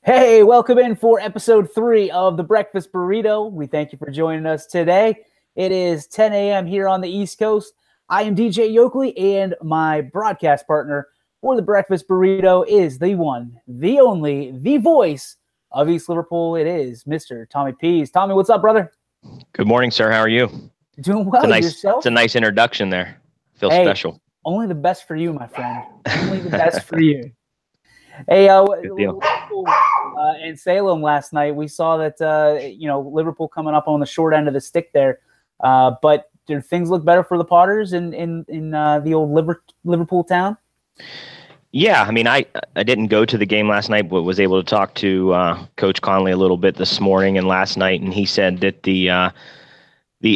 Hey, welcome in for episode 3 of the Breakfast Burrito. We thank you for joining us today. It is 10 a.m. here on the East Coast. I am DJ Yoakley, and my broadcast partner for the Breakfast Burrito is the one, the only, the voice of East Liverpool. It is Mr. Tommy Pease. Tommy, what's up, brother? Good morning, sir. How are you? Doing well. Yourself? It's a nice introduction there. Feels special. Only the best for you, my friend. Only the best for you. Hey, Liverpool and Salem last night. We saw that Liverpool coming up on the short end of the stick there. But do things look better for the Potters in the old Liverpool town? Yeah, I mean, I didn't go to the game last night, but was able to talk to Coach Conley a little bit this morning and last night, and he said that the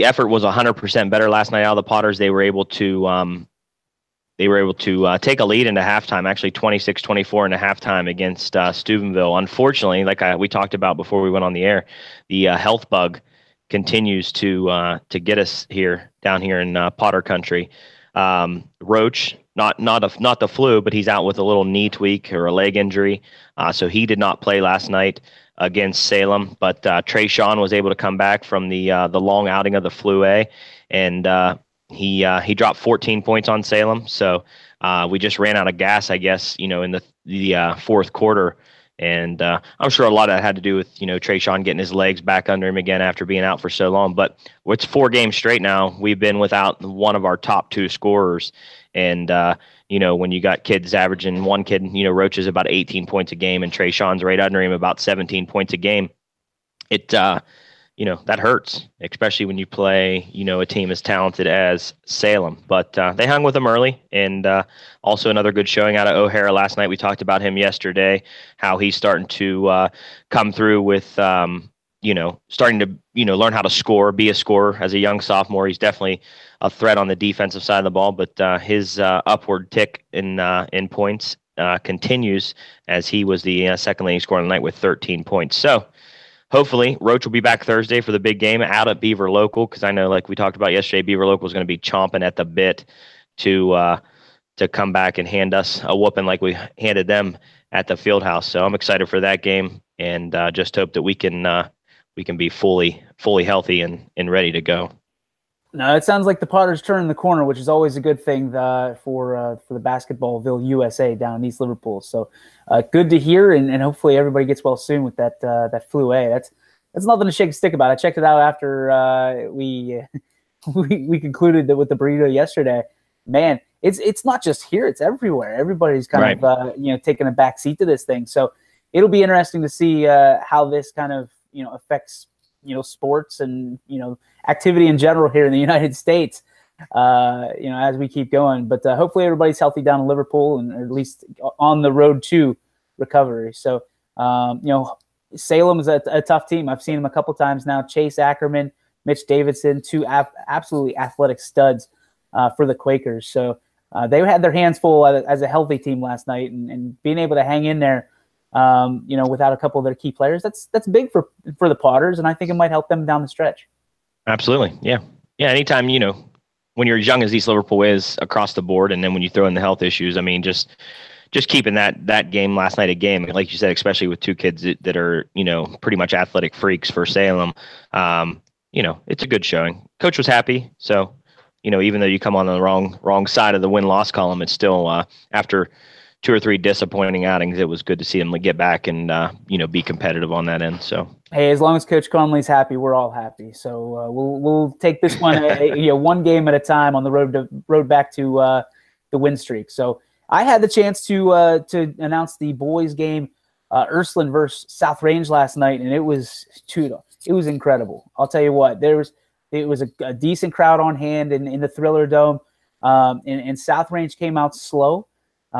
effort was 100% better last night out of the Potters. They were able to take a lead into halftime, actually 26-24 into halftime against Steubenville. Unfortunately, like we talked about before we went on the air, the health bug continues to get us down here in Potter country. Roach, not the flu, but he's out with a little knee tweak or a leg injury, so he did not play last night against Salem. But Trey Sean was able to come back from the long outing of the Flu A, and he dropped 14 points on Salem. So we just ran out of gas, I guess, in the fourth quarter. And I'm sure a lot of that had to do with, Trey Sean getting his legs back under him again after being out for so long. But it's 4 games straight now. We've been without one of our top 2 scorers. And, when you got kids averaging, one kid, Roach is about 18 points a game and Trey Sean's right under him about 17 points a game. That hurts, especially when you play, a team as talented as Salem. But they hung with them early, and also another good showing out of O'Hara last night. We talked about him yesterday, how he's starting to come through with, starting to, learn how to score, be a scorer as a young sophomore. He's definitely a threat on the defensive side of the ball, but his upward tick in points continues, as he was the second leading scorer on the night with 13 points. So, hopefully, Roach will be back Thursday for the big game out at Beaver Local, because I know, like we talked about yesterday, Beaver Local is going to be chomping at the bit to come back and hand us a whooping like we handed them at the Fieldhouse. So I'm excited for that game, and just hope that we can be fully healthy and ready to go. No, it sounds like the Potters turning the corner, which is always a good thing for the Basketballville USA down in East Liverpool. So good to hear, and hopefully everybody gets well soon with that Flu A. That's nothing to shake a stick about. I checked it out after we concluded that with the burrito yesterday. Man, it's not just here; it's everywhere. Everybody's kind of taking a back seat to this thing. So it'll be interesting to see how this kind of affects sports and activity in general here in the United States, as we keep going. But hopefully everybody's healthy down in Liverpool, and at least on the road to recovery. So, Salem is a tough team. I've seen them a couple times now. Chase Ackerman, Mitch Davidson, 2 absolutely athletic studs for the Quakers. So they had their hands full as a healthy team last night, and being able to hang in there, without a couple of their key players, that's big for the Potters, and I think it might help them down the stretch. Absolutely. Yeah. Anytime, when you're as young as East Liverpool is across the board, and then when you throw in the health issues, I mean, just keeping that game last night a game, like you said, especially with 2 kids that are, pretty much athletic freaks for Salem, it's a good showing. Coach was happy. So, even though you come on the wrong side of the win-loss column, it's still, after 2 or 3 disappointing outings, it was good to see him get back and, be competitive on that end. So, hey, as long as Coach Conley's happy, we're all happy. So we'll take this one, one game at a time on the road back to the win streak. So I had the chance to announce the boys game, Ursuline versus South Range last night, and it was incredible. I'll tell you what, it was a decent crowd on hand in the Thriller Dome, and South Range came out slow.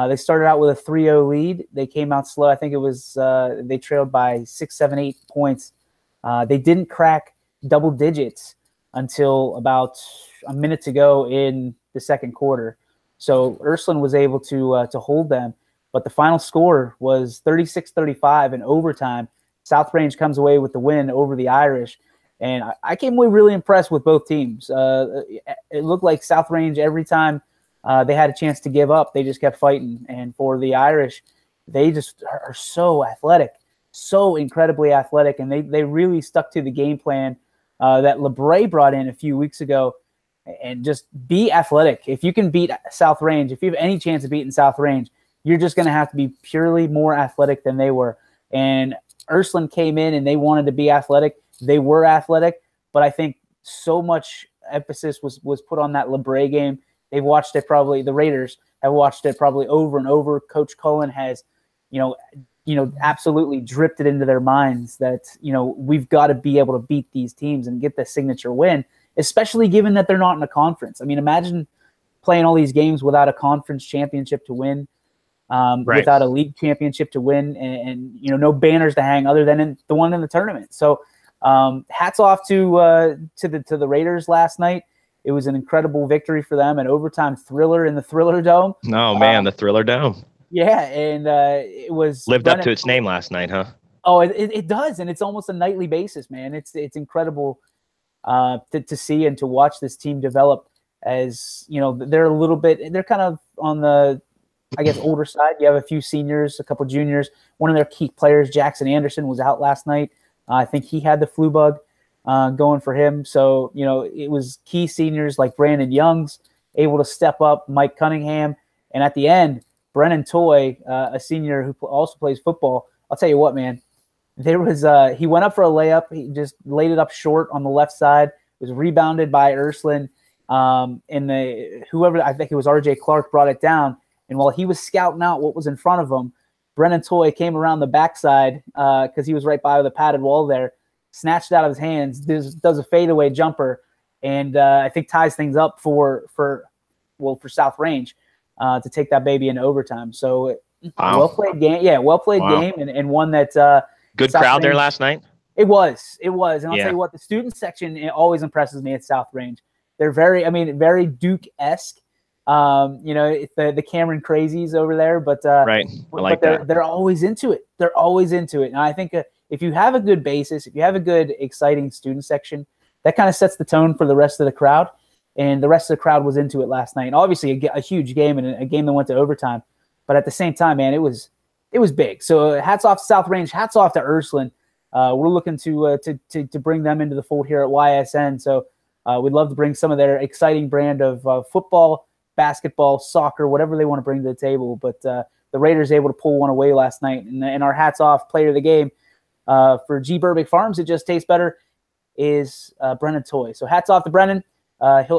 They started out with a 3-0 lead. They came out slow. I think it was they trailed by 6, 7, 8 points. They didn't crack double digits until about a minute to go in the second quarter. So Ursuline was able to hold them, but the final score was 36-35 in overtime. South Range comes away with the win over the Irish, and I came away really impressed with both teams. It looked like South Range, every time they had a chance to give up, they just kept fighting. And for the Irish, they just are so athletic, so incredibly athletic, and they really stuck to the game plan that LeBray brought in a few weeks ago, and just be athletic. If you can beat South Range, if you have any chance of beating South Range, you're just going to have to be purely more athletic than they were. And Ursuline came in and they wanted to be athletic. They were athletic, but I think so much emphasis was put on that LeBray game. They've watched it probably, the Raiders have watched it probably over and over. Coach Cullen has, absolutely dripped it into their minds that, we've got to be able to beat these teams and get the signature win, especially given that they're not in a conference. I mean, imagine playing all these games without a conference championship to win, without a league championship to win, and no banners to hang other than the one in the tournament. So hats off to the Raiders last night. It was an incredible victory for them, an overtime thriller in the Thriller Dome. Oh man, the Thriller Dome. Yeah, and it was lived up to its name last night, huh? Oh, it does, and it's almost a nightly basis, man. It's incredible to see and to watch this team develop. As they're kind of on the, I guess, older side. You have a few seniors, a couple juniors. One of their key players, Jackson Anderson, was out last night. I think he had the flu bug going for him. So, it was key seniors like Brandon Youngs able to step up, Mike Cunningham. And at the end, Brennan Toy, a senior who also plays football. I'll tell you what, man, there was he went up for a layup. He just laid it up short on the left side. It was rebounded by Ursuline. Whoever, I think it was RJ Clark, brought it down. And while he was scouting out what was in front of him, Brennan Toy came around the backside because he was right by the padded wall there, snatched it out of his hands, does a fadeaway jumper, and I think ties things up for South Range to take that baby into overtime. So wow. Well played game. Yeah, well played game, and one that good South crowd Range, there last night. It was, and I'll tell you what, the student section always impresses me at South Range. They're very Duke-esque. The Cameron Crazies over there, but right, I like that. They're always into it. They're always into it, and I think if you have a good basis, if you have a good, exciting student section, that kind of sets the tone for the rest of the crowd. And the rest of the crowd was into it last night. And obviously, a huge game and a game that went to overtime. But at the same time, man, it was big. So hats off to South Range. Hats off to Ursuline. We're looking to bring them into the fold here at YSN. So we'd love to bring some of their exciting brand of football, basketball, soccer, whatever they want to bring to the table. But the Raiders able to pull one away last night. And our hats off player of the game for G. Burbick Farms. It just tastes better is Brennan Toy. So hats off to Brennan.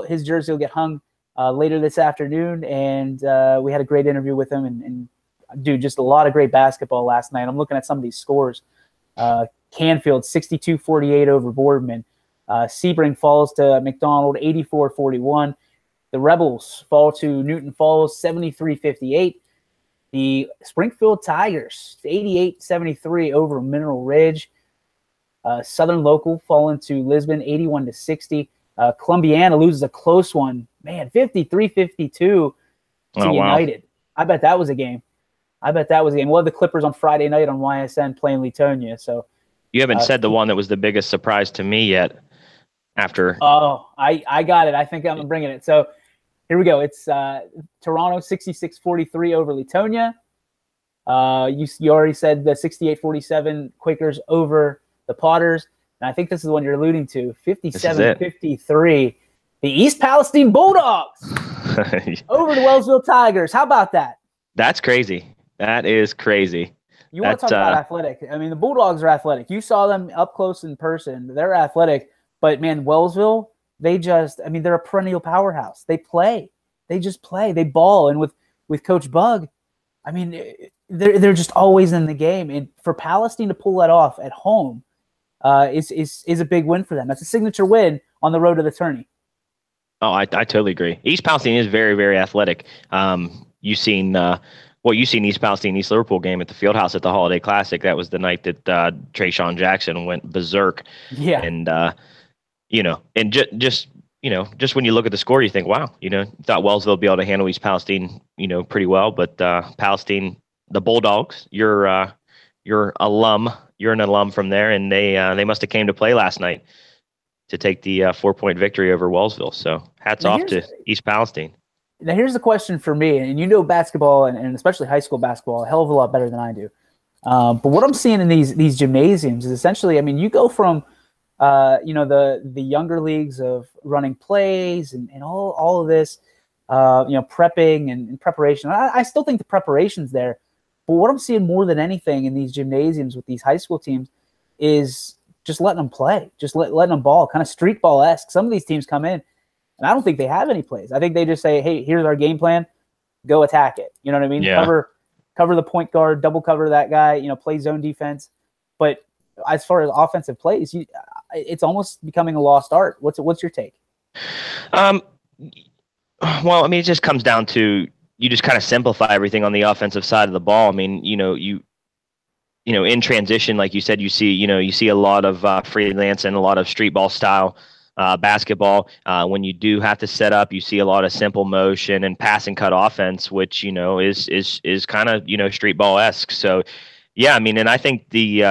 His jersey will get hung later this afternoon, and we had a great interview with him. And dude, just a lot of great basketball last night. I'm looking at some of these scores. Canfield 62-48 over Boardman. Sebring falls to McDonald 84-41. The Rebels fall to Newton Falls 73-58. The Springfield Tigers 88-73 over Mineral Ridge. Southern Local falling to Lisbon 81-60. Columbiana loses a close one, man, 53-52 to United. Wow. I bet that was a game. We'll have the Clippers on Friday night on YSN playing Latonia. So you haven't said the one that was the biggest surprise to me yet. After I got it. I think I'm bringing it. So here we go. It's Toronto 66-43 over Latonia. You already said the 68-47 Quakers over the Potters. And I think this is the one you're alluding to, 57-53. The East Palestine Bulldogs over the Wellsville Tigers. How about that? That's crazy. That is crazy. You want to talk about athletic. I mean, the Bulldogs are athletic. You saw them up close in person. They're athletic. But, man, Wellsville, they're a perennial powerhouse. They play. They just play. They ball. And with Coach Bug, I mean, they're just always in the game. And for Palestine to pull that off at home, is a big win for them. That's a signature win on the road to the tourney. Oh, I totally agree. East Palestine is very, very athletic. You've seen East Palestine, East Liverpool game at the Fieldhouse at the Holiday Classic. That was the night that Trayshawn Jackson went berserk. Yeah. And, and just when you look at the score, you think, wow, thought Wellsville would be able to handle East Palestine, pretty well. But Palestine, the Bulldogs, you're alum. You're an alum from there, and they must have came to play last night to take the 4-point victory over Wellsville. So hats off to East Palestine. Now here's the question for me, and basketball and especially high school basketball a hell of a lot better than I do. But what I'm seeing in these gymnasiums is essentially, I mean, you go from the younger leagues of running plays and all of this, prepping and preparation. I still think the preparation's there, but what I'm seeing more than anything in these gymnasiums with these high school teams is just letting them play, just letting them ball, kind of street ball-esque. Some of these teams come in, and I don't think they have any plays. I think they just say, hey, here's our game plan, go attack it. You know what I mean? Yeah. Cover the point guard, double cover that guy, play zone defense. But as far as offensive plays, it's almost becoming a lost art. What's your take? Well, I mean, it just comes down to you just kind of simplify everything on the offensive side of the ball. I mean, in transition, like you said, you see a lot of freelance and a lot of street ball style basketball. When you do have to set up, you see a lot of simple motion and pass and cut offense, which is kind of street ball-esque. So, yeah, I mean, and I think the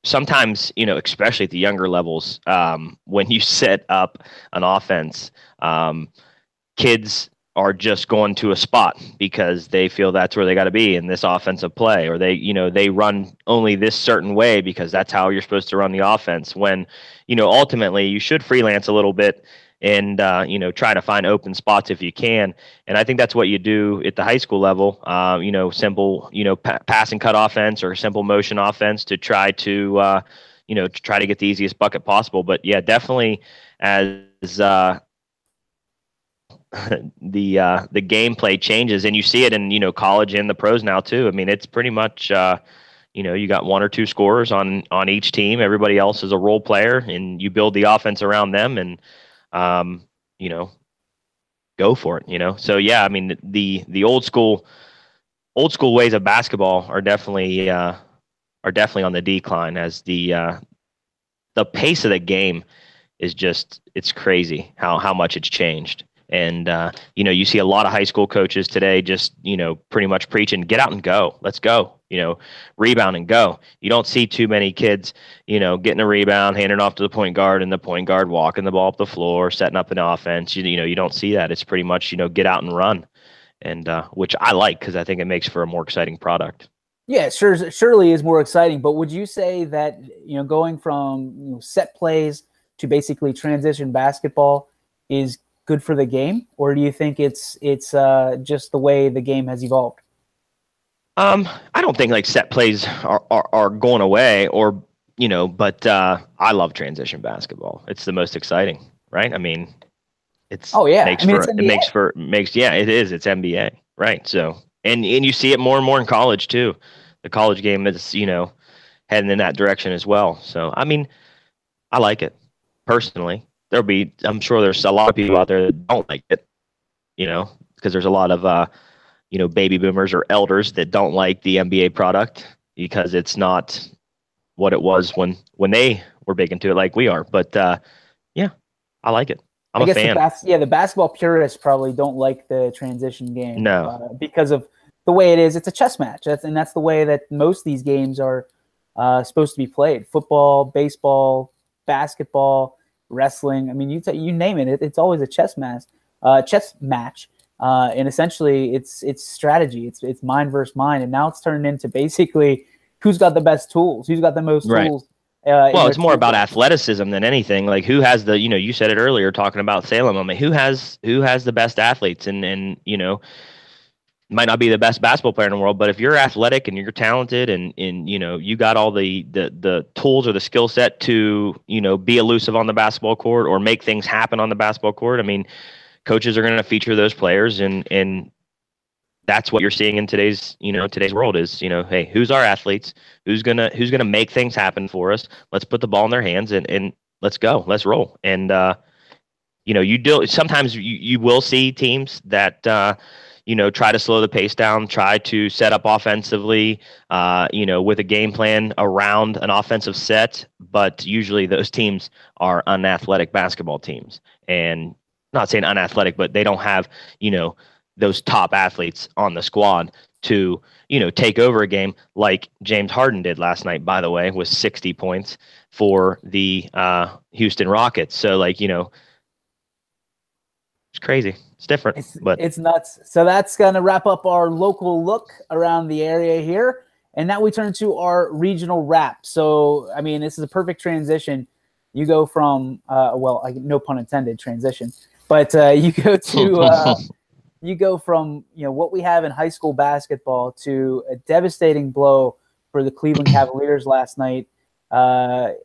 sometimes especially at the younger levels, when you set up an offense, kids are just going to a spot because they feel that's where they got to be in this offensive play, or they run only this certain way because that's how you're supposed to run the offense. When, ultimately you should freelance a little bit and, try to find open spots if you can. And I think that's what you do at the high school level, simple, pass and cut offense or simple motion offense to try to, to get the easiest bucket possible. But yeah, definitely as, the gameplay changes, and you see it in college and the pros now too. I mean, it's pretty much you got one or two scorers on each team. Everybody else is a role player, and you build the offense around them, and go for it. So yeah, I mean, the old school ways of basketball are definitely on the decline, as the pace of the game is just, it's crazy how much it's changed. And, you see a lot of high school coaches today just, pretty much preaching, get out and go. Let's go, rebound and go. You don't see too many kids, getting a rebound, handing it off to the point guard, and the point guard walking the ball up the floor, setting up an offense. You don't see that. It's pretty much, get out and run. And which I like, because I think it makes for a more exciting product. Yeah, surely is more exciting. But would you say that, going from set plays to basically transition basketball is good for the game, or do you think it's just the way the game has evolved? I don't think like set plays are going away, or but I love transition basketball. It's the most exciting, right? I mean, it's it is. It's NBA, right? So and you see it more and more in college too. The college game is heading in that direction as well. So I mean, I like it personally. I'm sure there's a lot of people out there that don't like it, because there's a lot of, baby boomers or elders that don't like the NBA product because it's not what it was when they were big into it like we are. But, yeah, I like it. I'm a fan. The basketball purists probably don't like the transition game. No. Because of the way it is. It's a chess match. That's the way that most of these games are supposed to be played. Football, baseball, basketball, wrestling. I mean, you name it. It's always a chess match. And essentially, it's strategy. It's mind versus mind. And now it's turned into basically who's got the best tools, who's got the most tools. Well, it's more about athleticism than anything. Like who has the, you said it earlier talking about Salem. I mean, who has the best athletes, and might not be the best basketball player in the world, but if you're athletic and you're talented and you got all the tools or the skill set to, be elusive on the basketball court or make things happen on the basketball court. I mean, coaches are going to feature those players, and that's what you're seeing in today's world is, hey, who's our athletes? Who's going to make things happen for us? Let's put the ball in their hands and let's go, let's roll. And, sometimes you will see teams that, try to slow the pace down, try to set up offensively, with a game plan around an offensive set. But usually those teams are unathletic basketball teams, and not saying unathletic, but they don't have, those top athletes on the squad to, take over a game like James Harden did last night, by the way, with 60 points for the Houston Rockets. So like, it's crazy. It's different, but it's nuts. So that's going to wrap up our local look around the area here. And now we turn to our regional wrap. So, I mean, this is a perfect transition. You go from, no pun intended, transition, but you go to you go from what we have in high school basketball to a devastating blow for the Cleveland Cavaliers last night. I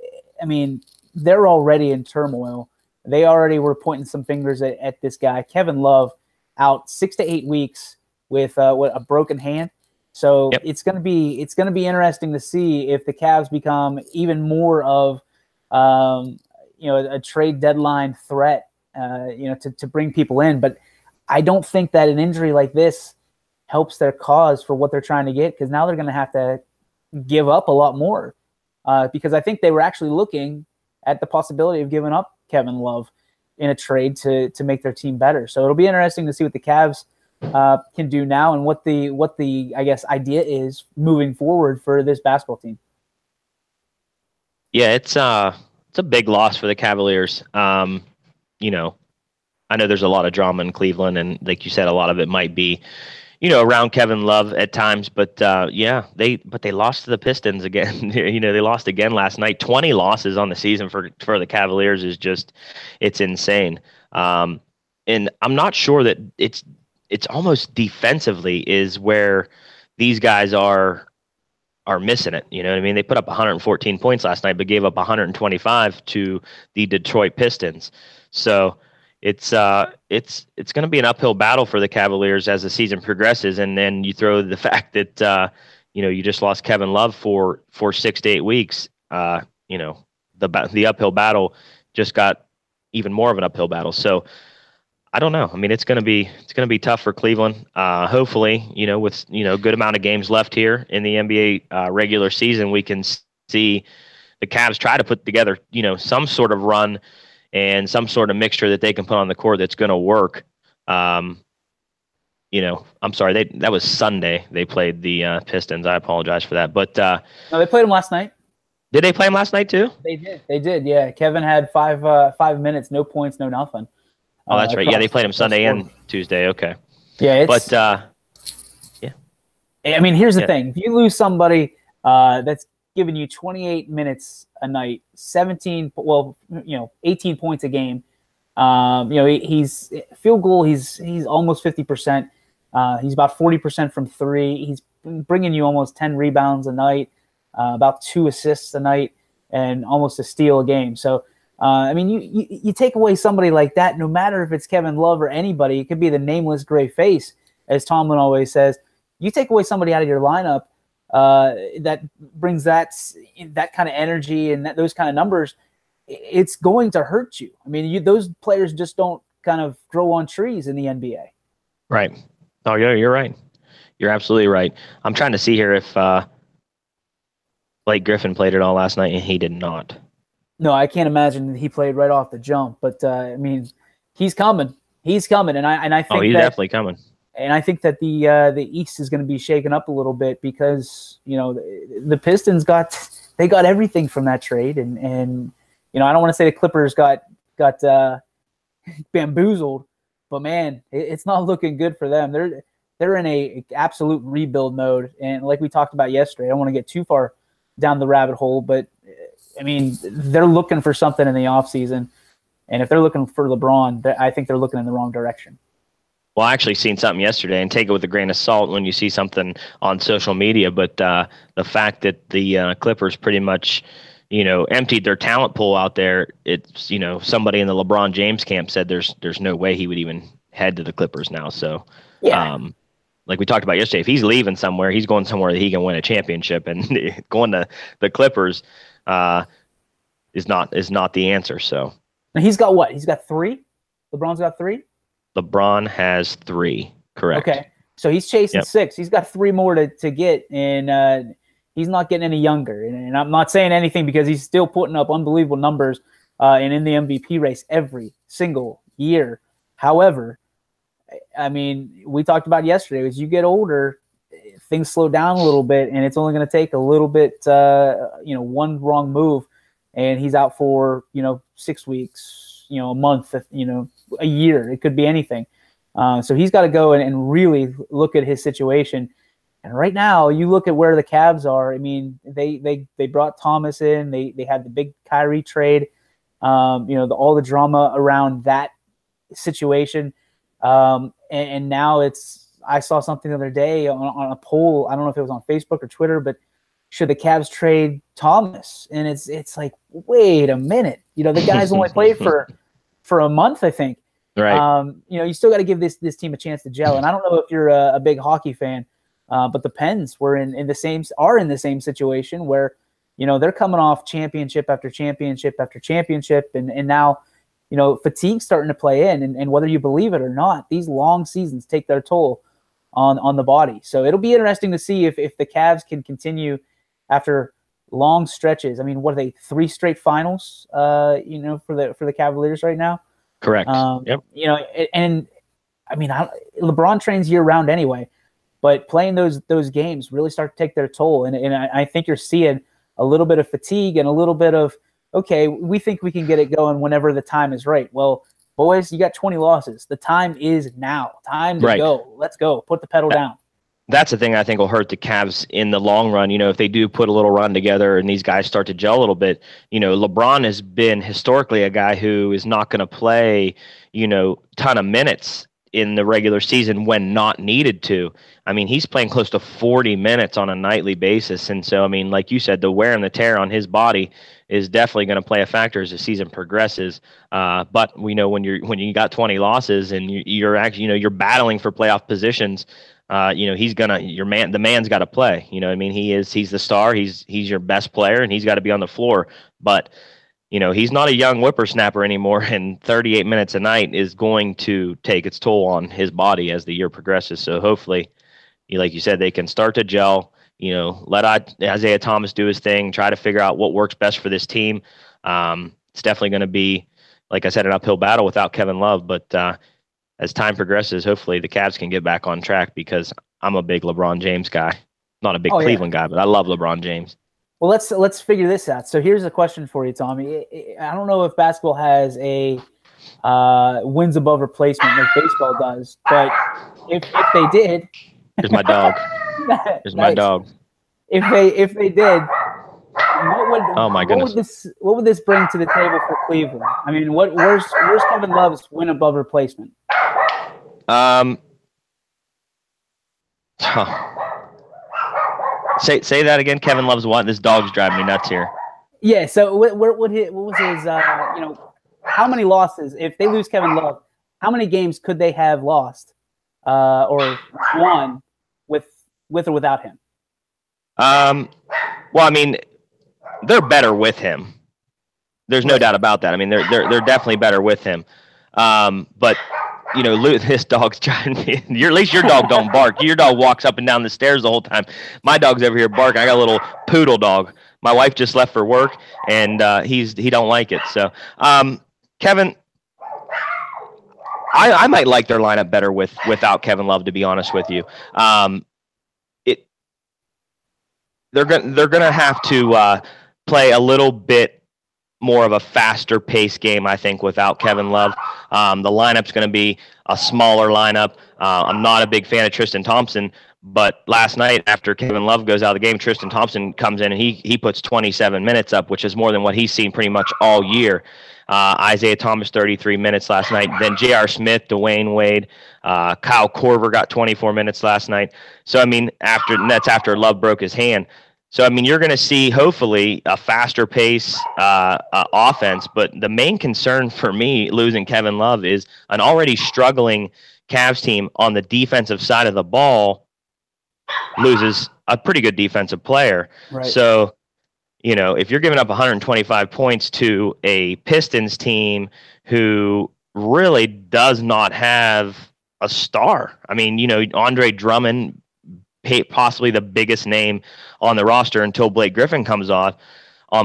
mean, they're already in turmoil. They already were pointing some fingers at this guy, Kevin Love, out 6 to 8 weeks with a broken hand. So yep. it's gonna be interesting to see if the Cavs become even more of a trade deadline threat, to bring people in. But I don't think that an injury like this helps their cause for what they're trying to get, because now they're going to have to give up a lot more, because I think they were actually looking at the possibility of giving up Kevin Love in a trade to make their team better. So it'll be interesting to see what the Cavs can do now and what the I guess idea is moving forward for this basketball team. Yeah, it's a big loss for the Cavaliers. I know there's a lot of drama in Cleveland, and like you said, a lot of it might be, around Kevin Love at times. But they lost to the Pistons again. They lost again last night. 20 losses on the season for the Cavaliers is it's insane. And I'm not sure that it's almost defensively is where these guys are missing it. You know what I mean? They put up 114 points last night, but gave up 125 to the Detroit Pistons. So it's going to be an uphill battle for the Cavaliers as the season progresses. And then you throw the fact that, you just lost Kevin Love for 6 to 8 weeks. The uphill battle just got even more of an uphill battle. So I don't know. I mean, it's going to be tough for Cleveland. Hopefully, with good amount of games left here in the NBA regular season, we can see the Cavs try to put together, some sort of run and some sort of mixture that they can put on the court that's going to work. I'm sorry, that was Sunday. They played the Pistons. I apologize for that, but no, they played them last night. Did they play them last night too? They did. Yeah, Kevin had 5 minutes, no points, no nothing. Oh, that's right. Yeah, they played him Sunday and Tuesday. Okay. Yeah, yeah. I mean, here's the thing: if you lose somebody that's giving you 28 minutes a night, 18 points a game. He's field goal. He's almost 50%. He's about 40% from three. He's bringing you almost 10 rebounds a night, about 2 assists a night, and almost a steal a game. So, I mean, you take away somebody like that, no matter if it's Kevin Love or anybody, it could be the nameless gray face, as Tomlin always says. You take away somebody out of your lineup that brings that kind of energy and those kind of numbers, it's going to hurt you. I mean, those players just don't kind of grow on trees in the NBA. Right. Oh, yeah, you're right. You're absolutely right. I'm trying to see here if Blake Griffin played it all last night, and he did not. No, I can't imagine he played right off the jump. But I mean, he's coming. He's coming, and I think he's definitely coming. And I think that the East is going to be shaken up a little bit because the Pistons got everything from that trade, and I don't want to say the Clippers got bamboozled, but man, it's not looking good for them. They're in a absolute rebuild mode, and like we talked about yesterday, I don't want to get too far down the rabbit hole, but I mean, they're looking for something in the offseason, and if they're looking for LeBron, I think they're looking in the wrong direction. Well, I actually seen something yesterday, and take it with a grain of salt when you see something on social media, but the fact that the Clippers pretty much, emptied their talent pool out there, it's, somebody in the LeBron James camp said there's no way he would even head to the Clippers now. So, yeah. Like we talked about yesterday, if he's leaving somewhere, he's going somewhere that he can win a championship, and going to the Clippers is not the answer. So now he's got what? He's got 3? LeBron's got 3? LeBron has 3, correct. Okay, so he's chasing 6. He's got 3 more to get, and he's not getting any younger. And I'm not saying anything because he's still putting up unbelievable numbers and in the MVP race every single year. However, I mean, we talked about yesterday, as you get older, things slow down a little bit, and it's only going to take a little bit, one wrong move, and he's out for, 6 weeks, a month, a year. It could be anything. So he's got to go and really look at his situation And right now, you look at where the Cavs are. I mean, they brought Thomas in. They had the big Kyrie trade. All the drama around that situation. And now I saw something the other day on a poll. I don't know if it was on Facebook or Twitter, but should the Cavs trade Thomas? And it's like, wait a minute. The guy's only played for a month, I think. Right. You still got to give this team a chance to gel. And I don't know if you're a big hockey fan, but the Pens are in the same situation where, they're coming off championship after championship after championship. And now, fatigue's starting to play in. And whether you believe it or not, these long seasons take their toll on the body. So it'll be interesting to see if the Cavs can continue after long stretches. I mean, what are they, 3 straight finals, for the Cavaliers right now? Correct. Yep. And I mean, LeBron trains year round anyway, but playing those games really start to take their toll. And I think you're seeing a little bit of fatigue and a little bit of, okay, we think we can get it going whenever the time is right. Well, boys, you got 20 losses. The time is now. Time to go. Let's go. Put the pedal down. That's the thing I think will hurt the Cavs in the long run. If they do put a little run together and these guys start to gel a little bit, LeBron has been historically a guy who is not going to play, ton of minutes in the regular season when not needed to. I mean, he's playing close to 40 minutes on a nightly basis. And so, I mean, like you said, the wear and the tear on his body is definitely going to play a factor as the season progresses. But we know when you got 20 losses and you're actually, you're battling for playoff positions, the man's got to play. I mean, he's the star. He's your best player, and he's got to be on the floor. But he's not a young whippersnapper anymore, and 38 minutes a night is going to take its toll on his body as the year progresses. So hopefully, like you said, they can start to gel. Let Isaiah Thomas do his thing, try to figure out what works best for this team. It's definitely going to be, like I said, an uphill battle without Kevin Love, but as time progresses, hopefully the Cavs can get back on track, because I'm a big LeBron James guy. Not a big Cleveland guy, but I love LeBron James. Well, let's figure this out. So here's a question for you, Tommy. I don't know if basketball has a wins above replacement like baseball does, but if they did, here's my dog. Here's my dog. If they did, oh my goodness, what would this bring to the table for Cleveland? I mean, where's Kevin Love's win above replacement? Say that again. Kevin Love's what? This dog's driving me nuts here. Yeah. So what was his? How many losses if they lose Kevin Love? How many games could they have lost, or won with or without him? Well, I mean, they're better with him. There's no doubt about that. I mean, they're definitely better with him. But this dog's driving me. At least your dog don't bark. Your dog walks up and down the stairs the whole time. My dog's over here barking. I got a little poodle dog. My wife just left for work, and he don't like it. So, Kevin, I might like their lineup better without Kevin Love, to be honest with you. They're gonna have to play a little bit more of a faster pace game, I think, without Kevin Love. The lineup's going to be a smaller lineup. I'm not a big fan of Tristan Thompson, but last night after Kevin Love goes out of the game, Tristan Thompson comes in and he puts 27 minutes up, which is more than what he's seen pretty much all year. Isaiah Thomas, 33 minutes last night. Then J.R. Smith, Dwayne Wade, Kyle Korver got 24 minutes last night. So, I mean, that's after Love broke his hand. So, I mean, you're going to see, hopefully, a faster pace offense. But the main concern for me losing Kevin Love is an already struggling Cavs team on the defensive side of the ball loses a pretty good defensive player. Right. So, if you're giving up 125 points to a Pistons team who really does not have a star. I mean, Andre Drummond, possibly the biggest name on the roster until Blake Griffin comes on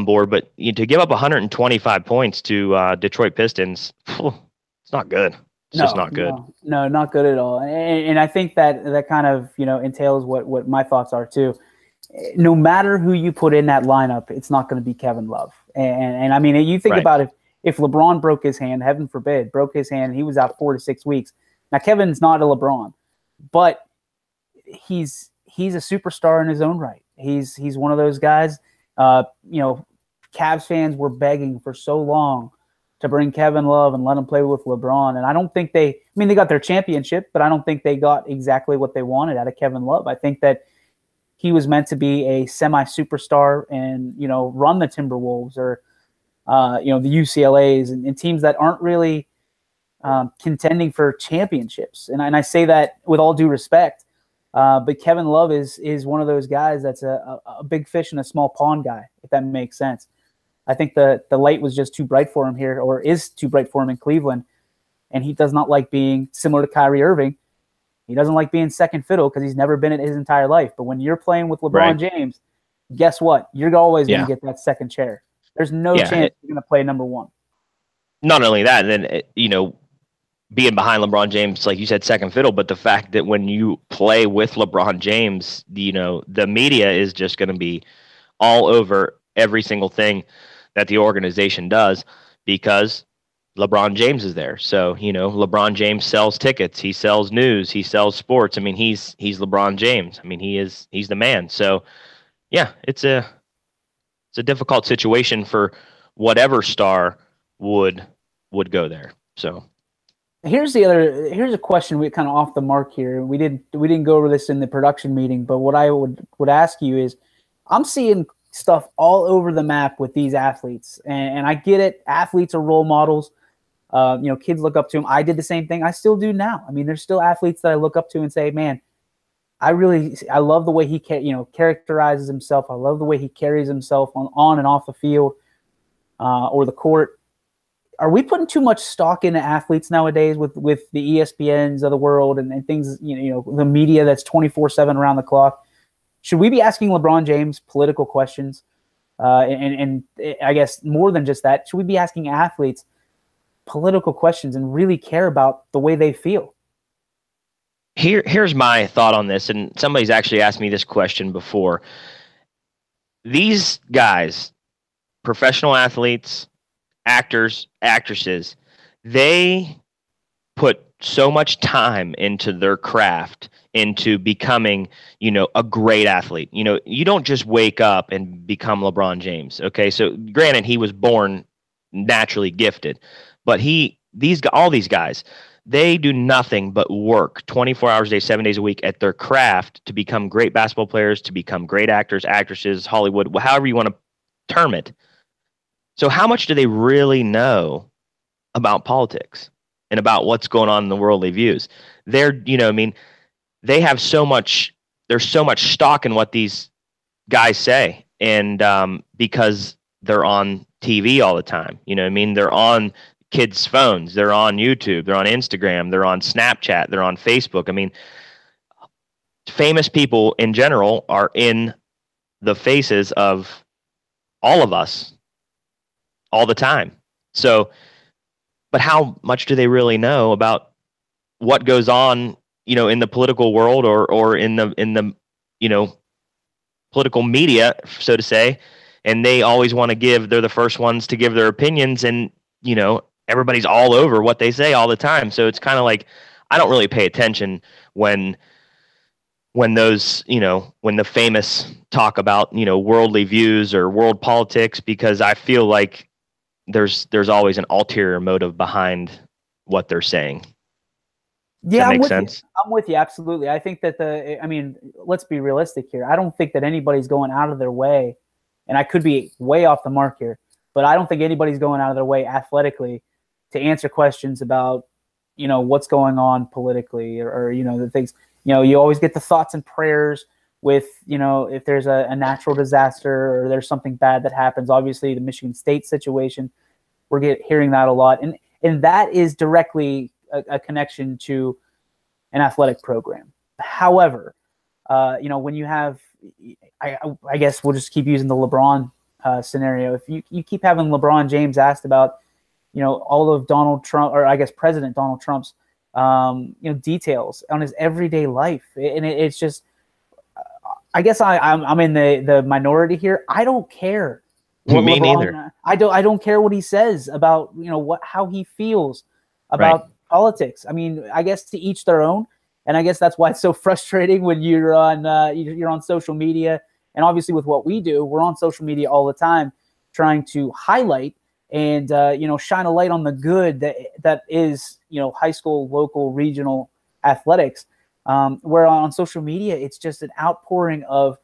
board. But to give up 125 points to Detroit Pistons, it's not good. It's just not good. No, not good at all. And I think that kind of, entails what my thoughts are too. No matter who you put in that lineup, it's not going to be Kevin Love. And I mean, you think about if LeBron broke his hand, heaven forbid, broke his hand, he was out 4 to 6 weeks. Now, Kevin's not a LeBron, but he's he's a superstar in his own right. He's one of those guys. Cavs fans were begging for so long to bring Kevin Love and let him play with LeBron. And I don't think they got their championship, but I don't think they got exactly what they wanted out of Kevin Love. I think that he was meant to be a semi-superstar and, run the Timberwolves or, the UCLAs and teams that aren't really contending for championships. And I say that with all due respect. But Kevin Love is one of those guys that's a big fish in a small pond guy, if that makes sense. I think the light was just too bright for him here, or is too bright for him in Cleveland. And he does not like being similar to Kyrie Irving. He doesn't like being second fiddle because he's never been it his entire life. But when you're playing with LeBron James, guess what? You're always going to get that second chair. There's no chance you're going to play number one. Not only that, then, being behind LeBron James, like you said, second fiddle, but the fact that when you play with LeBron James, the media is just going to be all over every single thing that the organization does because LeBron James is there. So, LeBron James sells tickets, he sells news, he sells sports. I mean, he's LeBron James. I mean, he's the man. So, yeah, it's a difficult situation for whatever star would go there. So, here's a question we kind of off the mark here. We didn't go over this in the production meeting, but what I would ask you is, I'm seeing stuff all over the map with these athletes, and I get it. Athletes are role models. Kids look up to them. I did the same thing. I still do now. I mean, there's still athletes that I look up to and say, man, I love the way he characterizes himself. I love the way he carries himself on and off the field or the court. Are we putting too much stock into athletes nowadays with the ESPNs of the world and things, the media that's 24/7 around the clock? Should we be asking LeBron James political questions? And I guess more than just that, should we be asking athletes political questions and really care about the way they feel? Here's my thought on this, and somebody's actually asked me this question before. These guys, professional athletes, actors, actresses, they put so much time into their craft, into becoming, a great athlete. You don't just wake up and become LeBron James. Okay. So granted, he was born naturally gifted, but all these guys, they do nothing but work 24 hours a day, 7 days a week at their craft to become great basketball players, to become great actors, actresses, Hollywood, however you want to term it. So how much do they really know about politics and about what's going on in the worldly views? They have so much, there's so much stock in what these guys say. And because they're on TV all the time, they're on kids' phones, they're on YouTube, they're on Instagram, they're on Snapchat, they're on Facebook. I mean, famous people in general are in the faces of all of us all the time. So, but how much do they really know about what goes on, in the political world or in the political media, so to say? And they always want to they're the first ones to give their opinions, and, everybody's all over what they say all the time. So it's kind of like, I don't really pay attention when those, when the famous talk about, worldly views or world politics, because I feel like there's always an ulterior motive behind what they're saying. Yeah, that makes sense. I'm with you. Absolutely. I think that let's be realistic here. I don't think that anybody's going out of their way, and I could be way off the mark here, but I don't think anybody's going out of their way athletically to answer questions about, what's going on politically or the things, you always get the thoughts and prayers with, if there's a natural disaster or there's something bad that happens. Obviously the Michigan State situation, we're hearing that a lot. And that is directly a connection to an athletic program. However, when you have, I guess we'll just keep using the LeBron scenario. If you keep having LeBron James asked about, all of Donald Trump, or I guess President Donald Trump's, details on his everyday life, and it's just, I guess I'm in the minority here. I don't care. Me neither. I don't care what he says about how he feels about politics. I mean, I guess to each their own. And I guess that's why it's so frustrating when you're on social media. And obviously with what we do, we're on social media all the time trying to highlight and, shine a light on the good that is, high school, local, regional athletics. Where on social media, it's just an outpouring of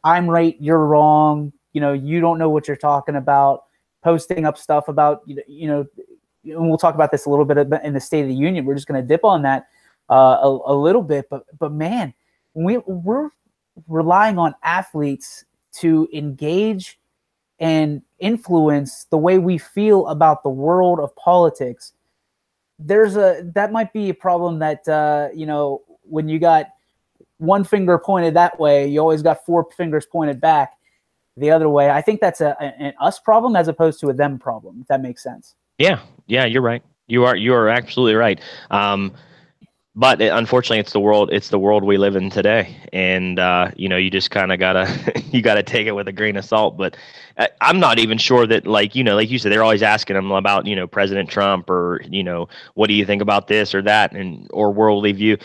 I'm right, you're wrong. You don't know what you're talking about, posting up stuff about, and we'll talk about this a little bit in the State of the Union. We're just going to dip on that a little bit. But man, we're relying on athletes to engage and influence the way we feel about the world of politics. That might be a problem that, when you got one finger pointed that way, you always got four fingers pointed back the other way. I think that's an us problem as opposed to a them problem, if that makes sense. Yeah, you're right. You are absolutely right. But unfortunately, it's the world we live in today, and you just kind of gotta take it with a grain of salt. But I'm not even sure that, like you said, they're always asking them about President Trump, or what do you think about this or that, or worldly view.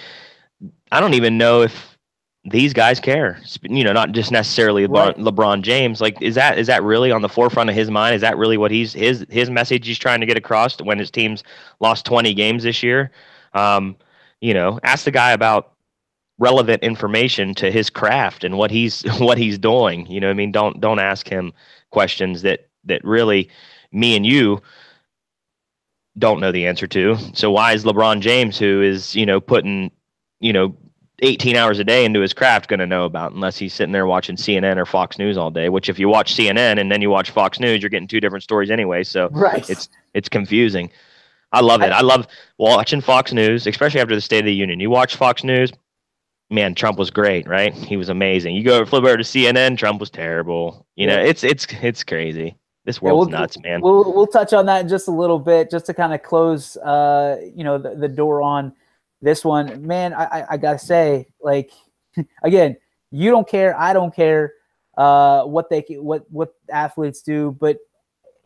I don't even know if these guys care. Not just necessarily LeBron James. Like, is that really on the forefront of his mind? Is that really what his message he's trying to get across when his team's lost 20 games this year? Ask the guy about relevant information to his craft and what he's doing. Don't ask him questions that really me and you don't know the answer to. So why is LeBron James, who is putting 18 hours a day into his craft, going to know about, unless he's sitting there watching CNN or Fox News all day, which if you watch CNN and then you watch Fox News, you're getting two different stories anyway. So it's confusing. I love it. I love watching Fox News, especially after the State of the Union. You watch Fox News, man, Trump was great, right? He was amazing. You go flip over to CNN, Trump was terrible. It's crazy. This world's nuts, man. We'll touch on that in just a little bit, just to kind of close, the door on this one. Man, I gotta say, like, again, you don't care, I don't care what athletes do, but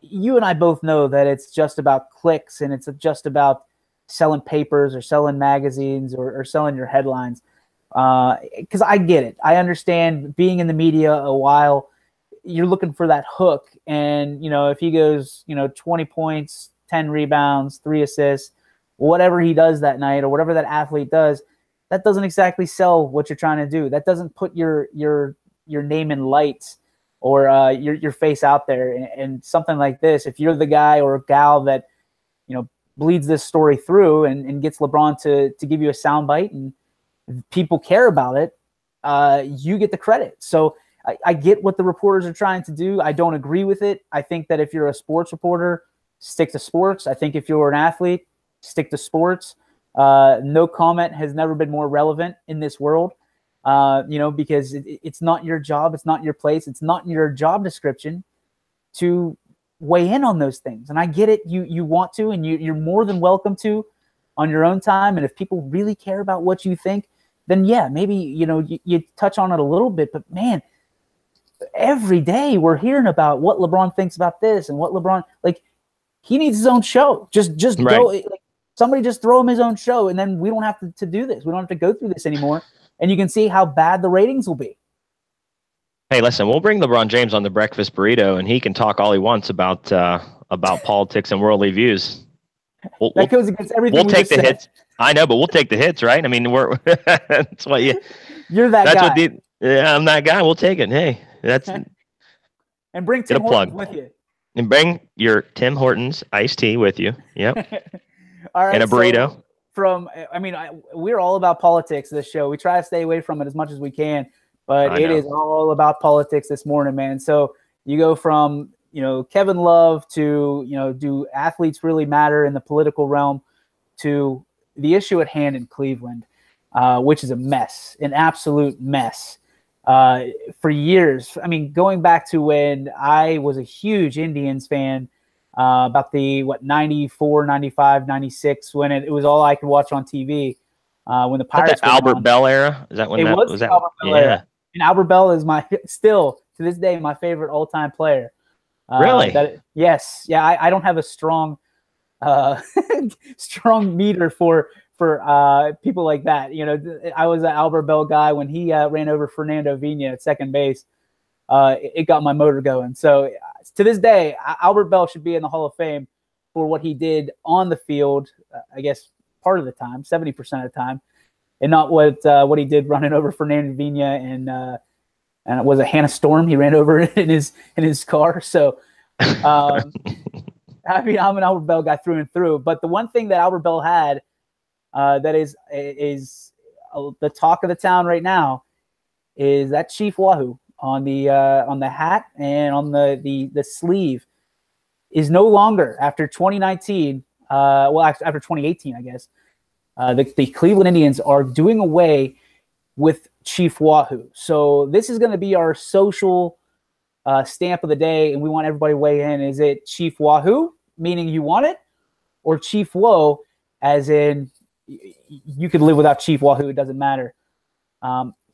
you and I both know that it's just about clicks, and it's just about selling papers or selling magazines or selling your headlines. Because I get it. I understand being in the media a while, you're looking for that hook. And, if he goes, 20 points, 10 rebounds, 3 assists, whatever he does that night or whatever that athlete does, that doesn't exactly sell what you're trying to do. That doesn't put your name in lights or your face out there. And something like this, if you're the guy or gal that, bleeds this story through and gets LeBron to give you a soundbite and people care about it, you get the credit. So I get what the reporters are trying to do. I don't agree with it. I think that if you're a sports reporter, stick to sports. I think if you're an athlete, stick to sports. No comment has never been more relevant in this world, because it's not your job. It's not your place. It's not your job description to weigh in on those things. And I get it. You want to, and you're more than welcome to on your own time. And if people really care about what you think, then yeah, maybe, you touch on it a little bit. But man, every day we're hearing about what LeBron thinks about this and what LeBron, like, he needs his own show. Just go, like, somebody just throw him his own show, and then we don't have to do this. We don't have to go through this anymore. And you can see how bad the ratings will be. Hey, listen, we'll bring LeBron James on the Breakfast Burrito, and he can talk all he wants about politics and worldly views. That goes against everything. We'll take the hits. I know, but we'll take the hits, right? I mean, that's what you're that guy. I'm that guy. We'll take it. Hey, that's and bring Tim Hortons with you. And bring your Tim Hortons iced tea with you. Yep. All right. And a burrito. We're all about politics this show. We try to stay away from it as much as we can, but it is all about politics this morning, man. So you go from, Kevin Love to, do athletes really matter in the political realm, to the issue at hand in Cleveland, which is a mess, an absolute mess. For years, going back to when I was a huge Indians fan, about the 94, 95, 96, when it was all I could watch on TV. When the Pirates, the Albert Bell era, is that when it was that? Albert Bell era. And Albert Bell is still to this day my favorite all-time player. Really? Yes. Yeah. I don't have a strong strong meter for for people like that. You know, I was an Albert Bell guy when he ran over Fernando Vina at second base. It got my motor going. So to this day, Albert Bell should be in the Hall of Fame for what he did on the field. I guess part of the time, 70% of the time, and not what he did running over Fernando Vina and it was a Hannah Storm he ran over in his car. So, I mean, I'm an Albert Bell guy through and through. But the one thing that Albert Bell had that is the talk of the town right now is that Chief Wahoo on the hat and on the sleeve is no longer after 2019. After 2018, I guess. The Cleveland Indians are doing away with Chief Wahoo. So this is going to be our social stamp of the day, and we want everybody to weigh in. Is it Chief Wahoo, meaning you want it, or Chief Woe, as in you could live without Chief Wahoo, it doesn't matter.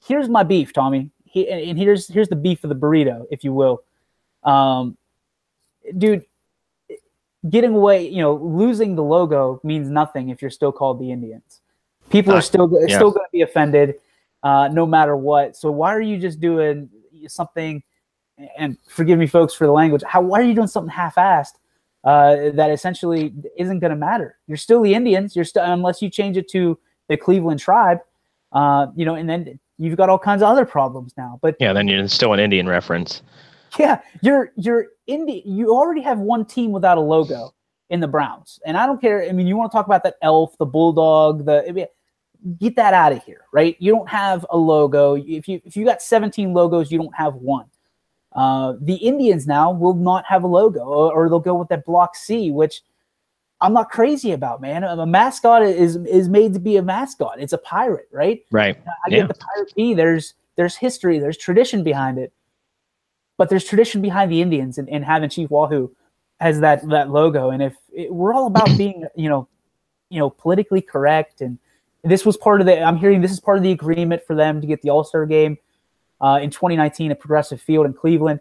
Here's my beef, Tommy. Here's the beef of the burrito, if you will. Dude, getting away, losing the logo means nothing if you're still called the Indians. People are still going to be offended no matter what. So why are you just doing something, and forgive me, folks, for the language, why are you doing something half-assed that essentially isn't going to matter? You're still the Indians. You're still, unless you change it to the Cleveland Tribe, and then you've got all kinds of other problems now. But yeah, then you're still an Indian reference. Yeah, you're Indy. You already have one team without a logo in the Browns, and I don't care. I mean, you want to talk about that elf, the bulldog, get that out of here, right? You don't have a logo. If you got 17 logos, you don't have one. The Indians now will not have a logo, or they'll go with that block C, which I'm not crazy about, man. A mascot is made to be a mascot. It's a pirate, right? Right. I get the pirate B. There's history. There's tradition behind it. But there's tradition behind the Indians and having Chief Wahoo as that logo. And if we're all about being, politically correct, and this was part of I'm hearing this is part of the agreement for them to get the All-Star game in 2019 at Progressive Field in Cleveland.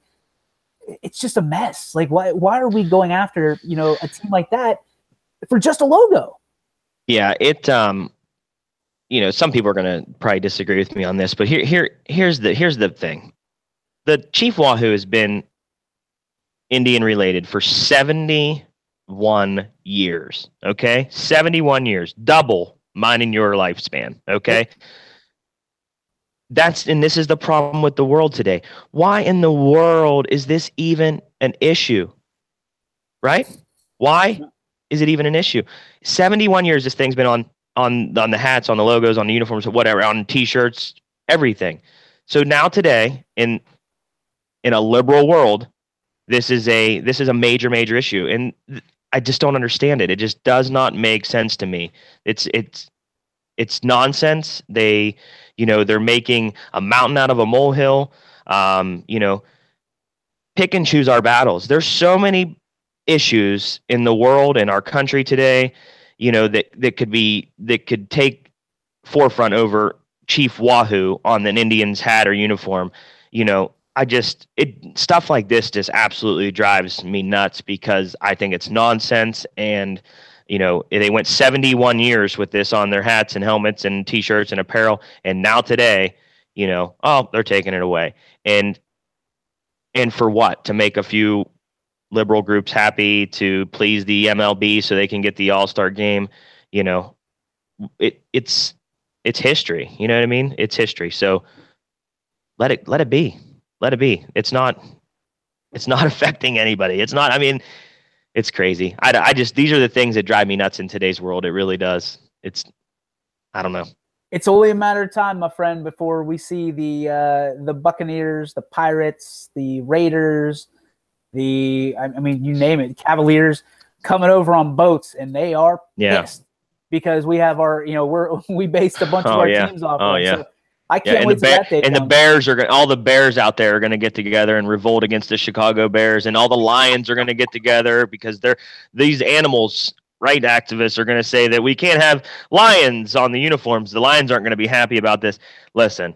It's just a mess. Like, why are we going after, a team like that for just a logo? Yeah, some people are going to probably disagree with me on this, but here's the thing. The Chief Wahoo has been Indian related for 71 years. Okay, 71 years, double mine in your lifespan. Okay, and this is the problem with the world today. Why in the world is this even an issue? Right? Why is it even an issue? 71 years this thing's been on the hats, on the logos, on the uniforms, whatever, on T-shirts, everything. So now today in a liberal world, this is a major issue, and I just don't understand it. It just does not make sense to me. It's nonsense. They're making a mountain out of a molehill. Pick and choose our battles. There's so many issues in the world, in our country today, that could take forefront over Chief Wahoo on an Indians hat or uniform. Stuff like this just absolutely drives me nuts, because I think it's nonsense. And, they went 71 years with this on their hats and helmets and T-shirts and apparel. And now today, they're taking it away. And for what? To make a few liberal groups happy, to please the MLB so they can get the All-Star game. It's history. You know what I mean? It's history. So let it be. Let it be. It's not affecting anybody. It's not, it's crazy. These are the things that drive me nuts in today's world. It really does. I don't know. It's only a matter of time, my friend, before we see the Buccaneers, the Pirates, the Raiders, you name it, Cavaliers coming over on boats, and they are pissed because we have we based a bunch of our teams off of. Yeah. So I can't wait till that day. And the Bears all the Bears out there are going to get together and revolt against the Chicago Bears, and all the Lions are going to get together because these animals' right activists are going to say that we can't have lions on the uniforms. The Lions aren't going to be happy about this. Listen,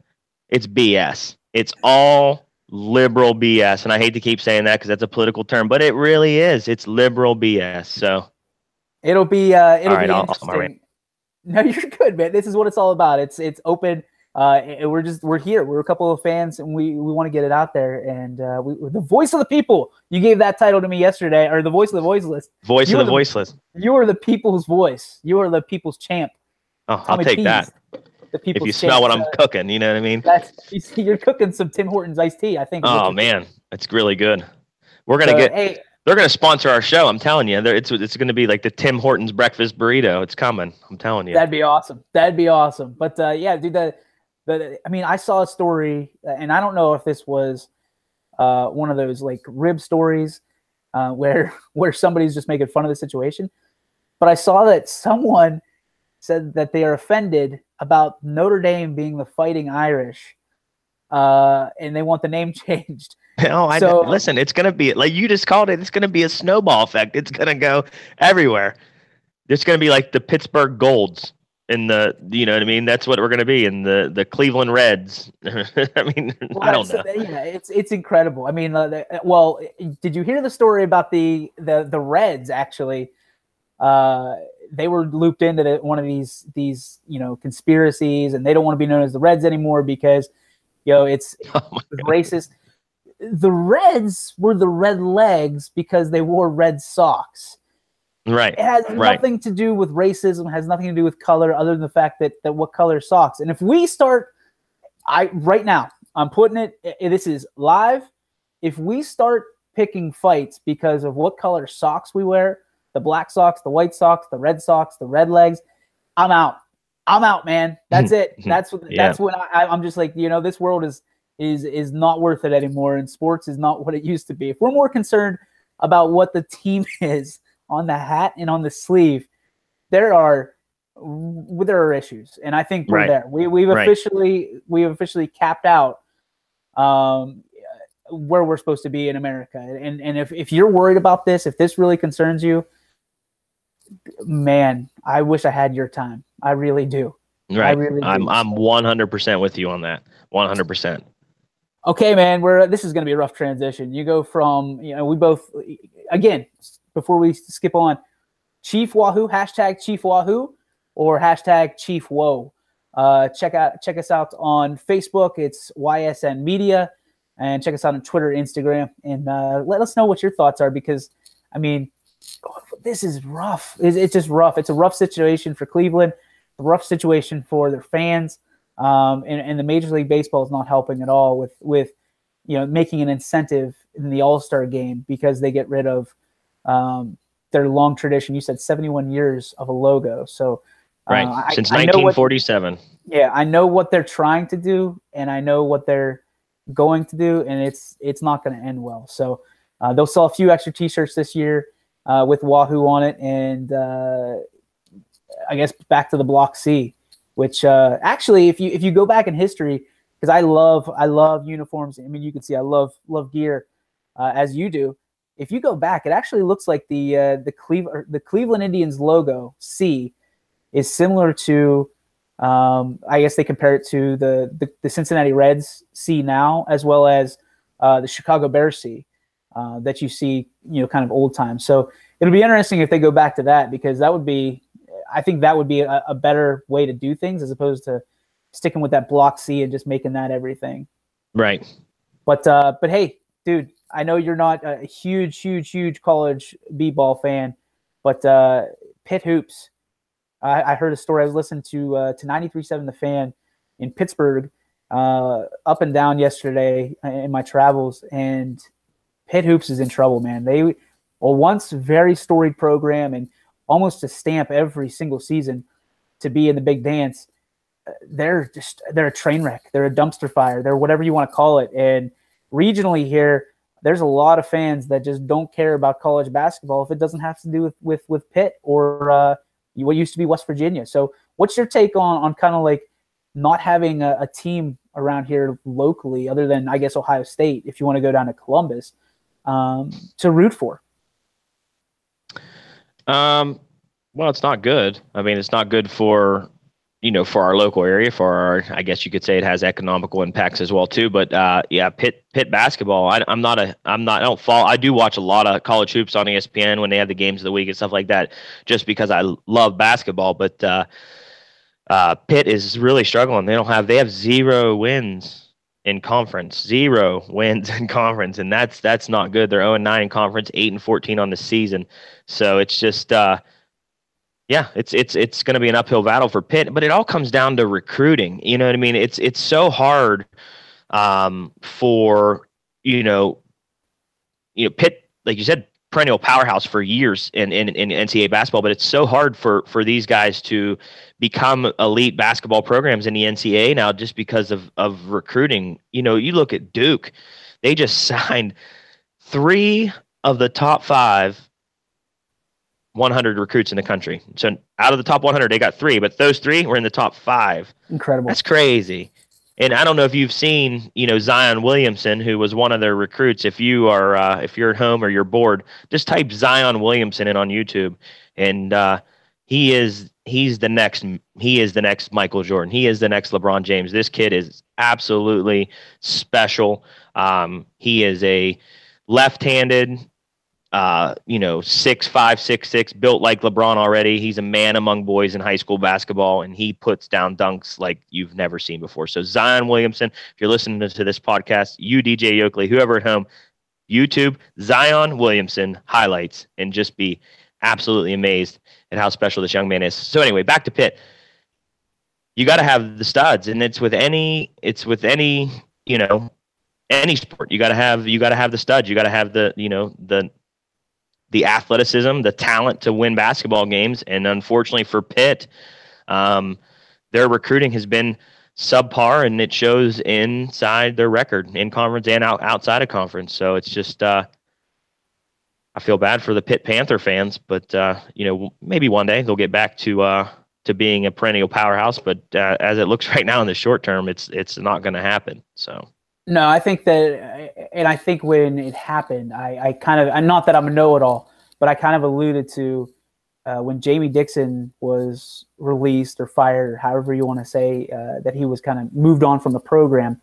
it's BS. It's all liberal BS, and I hate to keep saying that because that's a political term, but it really is. It's liberal BS. So it'll be interesting. No, you're good, man. This is what it's all about. It's open. And we're here. We're a couple of fans, and we want to get it out there. And we're the voice of the people. You gave that title to me yesterday, or the voice of the voiceless. Voice of the voiceless. You are the people's voice. You are the people's champ. Oh, I'll take that. The people's if you smell what I'm cooking, you know what I mean. You're cooking some Tim Hortons iced tea, I think. Oh man, it's really good. We're gonna get. Hey, they're gonna sponsor our show. I'm telling you, it's gonna be like the Tim Hortons breakfast burrito. It's coming. I'm telling you. That'd be awesome. That'd be awesome. But yeah, dude. I mean, I saw a story, and I don't know if this was one of those like rib stories where somebody's just making fun of the situation. But I saw that someone said that they are offended about Notre Dame being the Fighting Irish, and they want the name changed. No, listen, it's going to be, like you just called it, it's going to be a snowball effect. It's going to go everywhere. It's going to be like the Pittsburgh Golds in you know what I mean? That's what we're going to be in the Cleveland Reds. I mean, well, I don't know. Yeah, it's incredible. I mean, well, did you hear the story about the Reds actually? They were looped into one of these conspiracies, and they don't want to be known as the Reds anymore because it's racist. The Reds were the Red Legs because they wore red socks. Right. It has nothing to do with racism. It has nothing to do with color, other than the fact that what color socks. And if we start, right now, I'm putting it. This is live. If we start picking fights because of what color socks we wear, the black socks, the white socks, the red socks, the red legs, I'm out. I'm out, man. That's it. That's when I'm just like, this world is not worth it anymore, and sports is not what it used to be. If we're more concerned about what the team is on the hat and on the sleeve, there are issues, and I think we're there. We've officially capped out where we're supposed to be in America. And if you're worried about this, if this really concerns you, man, I wish I had your time. I really do. Right. I'm 100% with you on that. 100%. Okay, man, this is going to be a rough transition. You go from, we both, again, before we skip on, Chief Wahoo, hashtag Chief Wahoo, or hashtag Chief Whoa. Check us out on Facebook. It's YSN Media, and check us out on Twitter, Instagram, and let us know what your thoughts are, because, I mean, this is rough. It's just rough. It's a rough situation for Cleveland, a rough situation for their fans. And the Major League Baseball is not helping at all with making an incentive in the All-Star game, because they get rid of their long tradition. You said 71 years of a logo. So since 1947. I know what they're trying to do, and I know what they're going to do, and it's not going to end well. So they'll sell a few extra T-shirts this year with Wahoo on it, and I guess back to the Block C. Which actually, if you go back in history, because I love uniforms. I mean, you can see I love gear as you do. If you go back, it actually looks like the Cleveland Indians logo C is similar to, I guess they compare it to the Cincinnati Reds C now, as well as the Chicago Bears C that you see, kind of old time. So it'll be interesting if they go back to that, because I think that would be a better way to do things, as opposed to sticking with that Block C and just making that everything. Right. But hey, dude, I know you're not a huge college b-ball fan, but Pitt hoops. I heard a story. I was listening to 93.7 The Fan in Pittsburgh, up and down yesterday in my travels, and Pitt hoops is in trouble, man. They were once a very storied program, and almost a stamp every single season to be in the big dance. They're a train wreck. They're a dumpster fire. They're whatever you want to call it. And regionally here, there's a lot of fans that just don't care about college basketball if it doesn't have to do with Pitt or what used to be West Virginia. So what's your take on kind of like not having a team around here locally, other than, I guess, Ohio State, if you want to go down to Columbus, to root for? Well, it's not good. I mean, it's not good for our local area, I guess you could say it has economical impacts as well too. But Pitt basketball, I don't follow. I do watch a lot of college hoops on ESPN when they have the games of the week and stuff like that, just because I love basketball. But Pitt is really struggling. They have 0 wins in conference, 0 wins in conference, and that's not good. They're 0-9 in conference, 8-14 on the season. So it's just it's going to be an uphill battle for Pitt, but it all comes down to recruiting. You know what I mean? It's so hard for Pitt, like you said, perennial powerhouse for years in NCAA basketball, but it's so hard for these guys to become elite basketball programs in the NCAA now just because of recruiting. You look at Duke, they just signed 3 of the top 5 100 recruits in the country. So out of the top 100, they got 3, but those 3 were in the top 5. Incredible. That's crazy. And I don't know if you've seen, Zion Williamson, who was one of their recruits. If you're at home or you're bored, just type Zion Williamson in on YouTube, and he's the next Michael Jordan. He is the next LeBron James. This kid is absolutely special. He is a left-handed, 6'5", 6'6", built like LeBron already. He's a man among boys in high school basketball, and he puts down dunks like you've never seen before. So Zion Williamson, if you're listening to this podcast, you, DJ Yoakley, whoever at home, YouTube, Zion Williamson highlights, and just be absolutely amazed at how special this young man is. So anyway, back to Pitt. You got to have the studs, and it's with any any sport. You got to have the studs. You got to have the athleticism, the talent to win basketball games. And unfortunately for Pitt, their recruiting has been subpar, and it shows inside their record in conference and outside of conference. So it's just, I feel bad for the Pitt Panther fans, but maybe one day they'll get back to being a perennial powerhouse. But as it looks right now in the short term, it's not going to happen. So. No, I think I think when it happened, I'm not that I'm a know-it-all, but I kind of alluded to when Jamie Dixon was released or fired, or however you want to say, that he was kind of moved on from the program.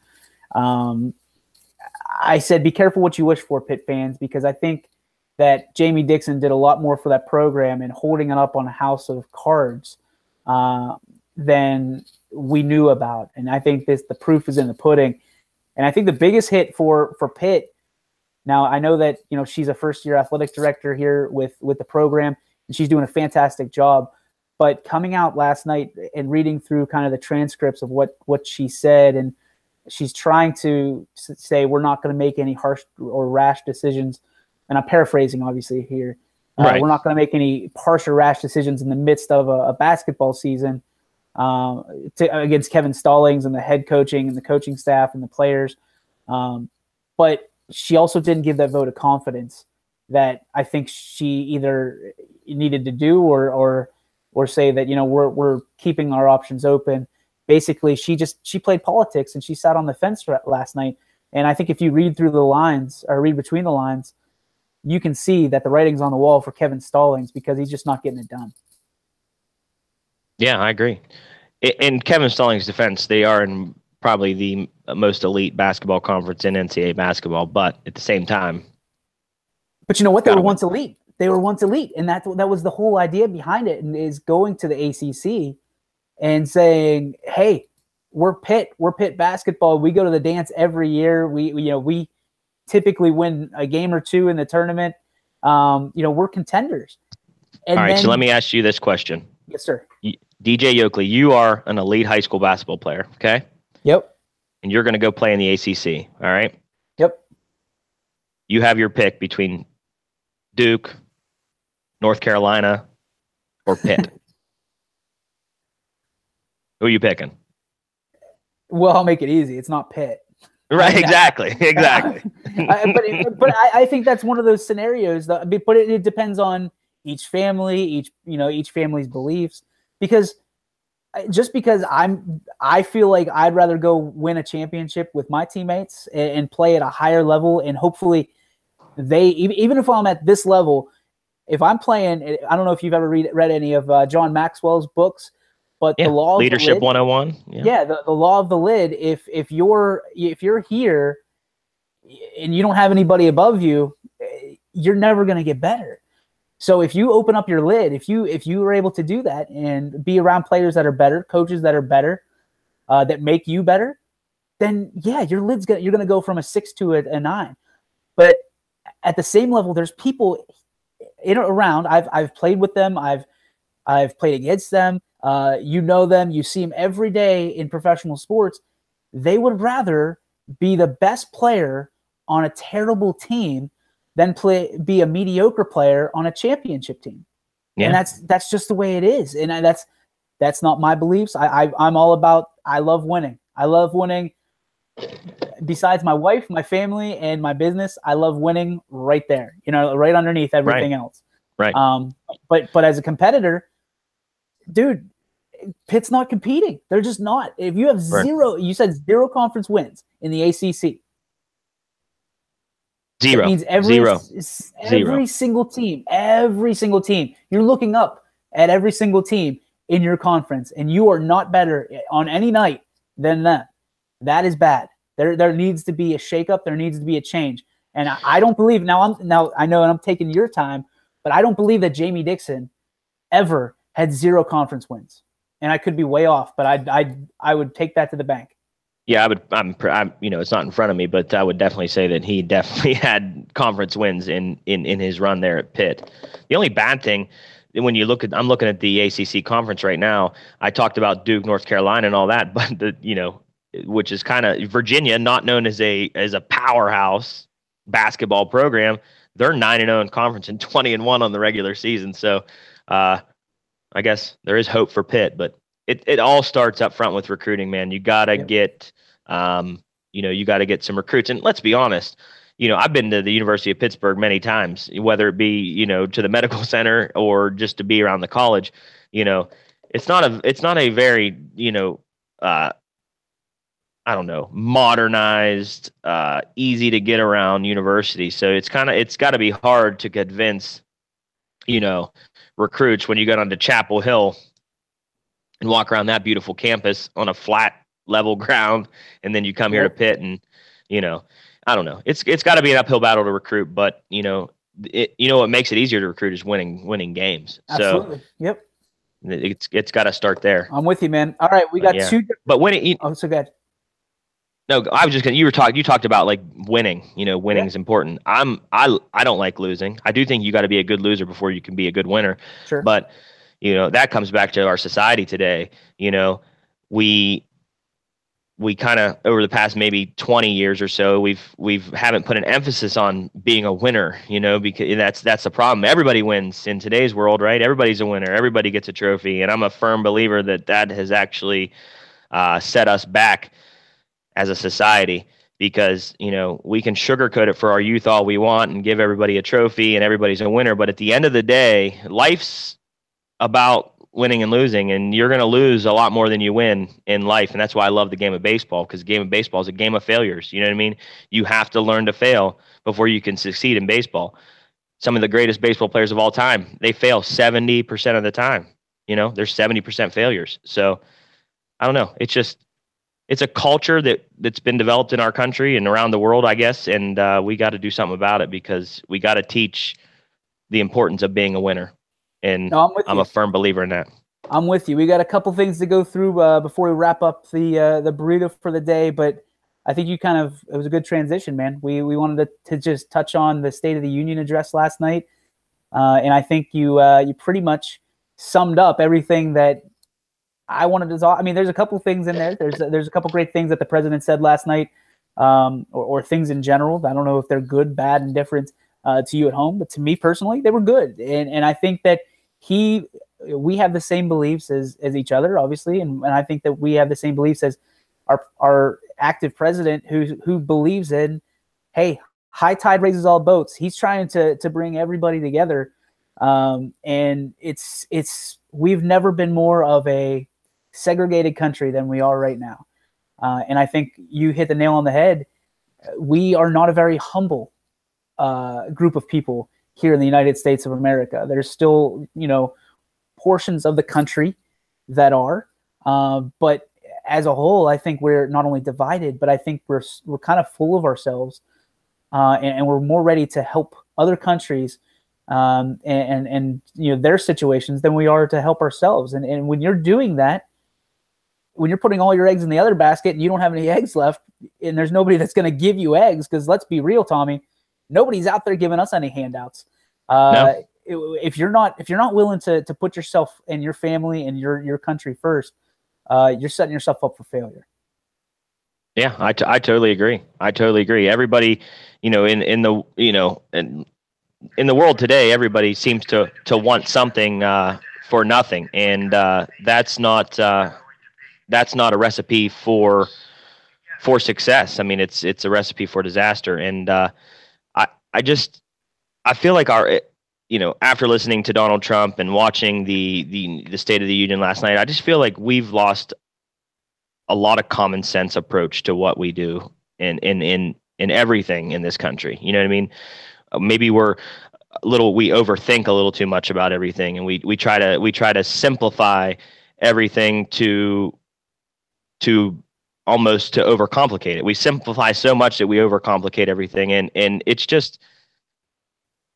I said, be careful what you wish for, Pitt fans, because I think that Jamie Dixon did a lot more for that program and holding it up on a house of cards than we knew about. And I think the proof is in the pudding. And I think the biggest hit for Pitt, now I know that she's a first-year athletic director here with the program, and she's doing a fantastic job. But coming out last night and reading through kind of the transcripts of what she said, and she's trying to say we're not going to make any harsh or rash decisions. And I'm paraphrasing, obviously, here. Right. We're not going to make any harsh or rash decisions in the midst of a basketball season. Against Kevin Stallings and the head coaching and the coaching staff and the players. But she also didn't give that vote of confidence that I think she either needed to do or say that, we're keeping our options open. Basically, she played politics and she sat on the fence last night. And I think if you read through the lines or read between the lines, you can see that the writing's on the wall for Kevin Stallings because he's just not getting it done. Yeah, I agree. In Kevin Stallings' defense, they are in probably the most elite basketball conference in NCAA basketball, but at the same time. But you know what? They were once elite. They were once elite, and that was the whole idea behind it, and is going to the ACC and saying, "Hey, we're Pitt basketball. We go to the dance every year. We typically win a game or two in the tournament. We're contenders." And all right, so let me ask you this question. Yes, sir. DJ Yoakley, you are an elite high school basketball player, okay? Yep. And you're going to go play in the ACC, all right? Yep. You have your pick between Duke, North Carolina, or Pitt. Who are you picking? Well, I'll make it easy. It's not Pitt. Right, exactly. But I think that's one of those scenarios. But it depends on each family, each family's beliefs. Because I feel like I'd rather go win a championship with my teammates and play at a higher level, and hopefully even if I'm at this level, if I'm playing, I don't know if you've ever read any of John Maxwell's books, but the law of Leadership the lid, 101. Yeah, the law of the lid. If you're here and you don't have anybody above you, you're never going to get better. So if you open up your lid, if you were able to do that and be around players that are better, coaches that are better, that make you better, then yeah, you're gonna go from a 6 to a 9. But at the same level, there's people around. I've played with them. I've played against them. You know them. You see them every day in professional sports. They would rather be the best player on a terrible team than be a mediocre player on a championship team. Yeah. And that's just the way it is. And that's not my beliefs. I'm all about, I love winning. I love winning. Besides my wife, my family, and my business, I love winning right there, right underneath everything else. Right. But as a competitor, dude, Pitt's not competing. They're just not. If you have zero, you said 0 conference wins in the ACC. Zero. It means every single team, you're looking up at every single team in your conference, and you are not better on any night than them. That is bad. There needs to be a shakeup. There needs to be a change. And I don't believe now I know I'm taking your time, but I don't believe that Jamie Dixon ever had 0 conference wins. And I could be way off, but I would take that to the bank. Yeah, I'm it's not in front of me, but I would definitely say that he definitely had conference wins in his run there at Pitt. The only bad thing, when you I'm looking at the ACC conference right now. I talked about Duke, North Carolina, and all that, but which is kind of Virginia, not known as a powerhouse basketball program. They're 9-0 in conference and 20-1 on the regular season. So, I guess there is hope for Pitt, but it all starts up front with recruiting, man. You gotta get, you gotta get some recruits. And let's be honest, I've been to the University of Pittsburgh many times, whether it be, to the medical center or just to be around the college. It's not a very, I don't know, modernized, easy to get around university. So it's got to be hard to convince, recruits when you go down to Chapel Hill and walk around that beautiful campus on a flat level ground. And then you come here to Pitt and, I don't know. It's got to be an uphill battle to recruit, but what makes it easier to recruit is winning games. Absolutely. So yep. It's got to start there. I'm with you, man. All right. We got two. But winning. Oh, so good. No, I was just gonna. You talked about like winning. Winning is important. I don't like losing. I do think you got to be a good loser before you can be a good winner. Sure. But that comes back to our society today. We kind of over the past maybe 20 years or so, we've haven't put an emphasis on being a winner. Because that's the problem. Everybody wins in today's world, right? Everybody's a winner. Everybody gets a trophy, and I'm a firm believer that has actually set us back as a society, because we can sugarcoat it for our youth all we want and give everybody a trophy and everybody's a winner, but at the end of the day, life's about winning and losing, and you're going to lose a lot more than you win in life. And that's why I love the game of baseball, because the game of baseball is a game of failures. You know what I mean? You have to learn to fail before you can succeed in baseball. Some of the greatest baseball players of all time, they fail 70% of the time. There's 70% failures. So I don't know. It's a culture that's been developed in our country and around the world, I guess, and we got to do something about it, because we got to teach the importance of being a winner. And I'm a firm believer in that. I'm with you. We got a couple things to go through before we wrap up the burrito for the day, but I think it was a good transition, man. We wanted to just touch on the State of the Union address last night, and I think you pretty much summed up everything that I wanted to talk. I mean, there's a couple things in there. There's a couple great things that the president said last night, or things in general. I don't know if they're good, bad, and different to you at home, but to me personally, they were good. And I think that we have the same beliefs as each other, obviously, and I think that we have the same beliefs as our active president, who believes in, hey, high tide raises all boats. He's trying to bring everybody together, and we've never been more of a segregated country than we are right now. And I think you hit the nail on the head. We are not a very humble group of people here in the United States of America. There's still, portions of the country that are, but as a whole, I think we're not only divided, but I think we're kind of full of ourselves, and we're more ready to help other countries and their situations than we are to help ourselves. And when you're doing that, when you're putting all your eggs in the other basket and you don't have any eggs left, and there's nobody that's going to give you eggs, because let's be real, Tommy, nobody's out there giving us any handouts. No. If you're not willing to put yourself and your family and your country first, you're setting yourself up for failure. Yeah, I totally agree. I totally agree. Everybody, in the world today, everybody seems to want something for nothing, and that's not a recipe for success. I mean, it's a recipe for disaster. And I feel like after listening to Donald Trump and watching the State of the Union last night, I just feel like we've lost a lot of common sense approach to what we do in everything in this country. You know what I mean? Maybe we overthink a little too much about everything, and we try to simplify everything to almost to overcomplicate it. We simplify so much that we overcomplicate everything, and it's just,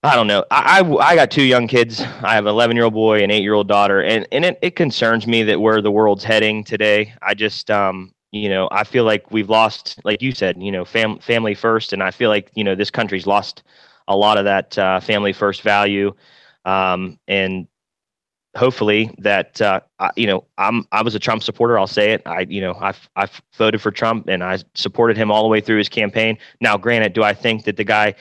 I don't know. I got two young kids. I have an 11-year-old boy and 8-year-old daughter, and it concerns me that where the world's heading today. I just I feel like we've lost, like you said, family first, and I feel like this country's lost a lot of that family first value, and hopefully that I was a Trump supporter. I'll say it. I voted for Trump, and I supported him all the way through his campaign. Now, granted, do I think that the guy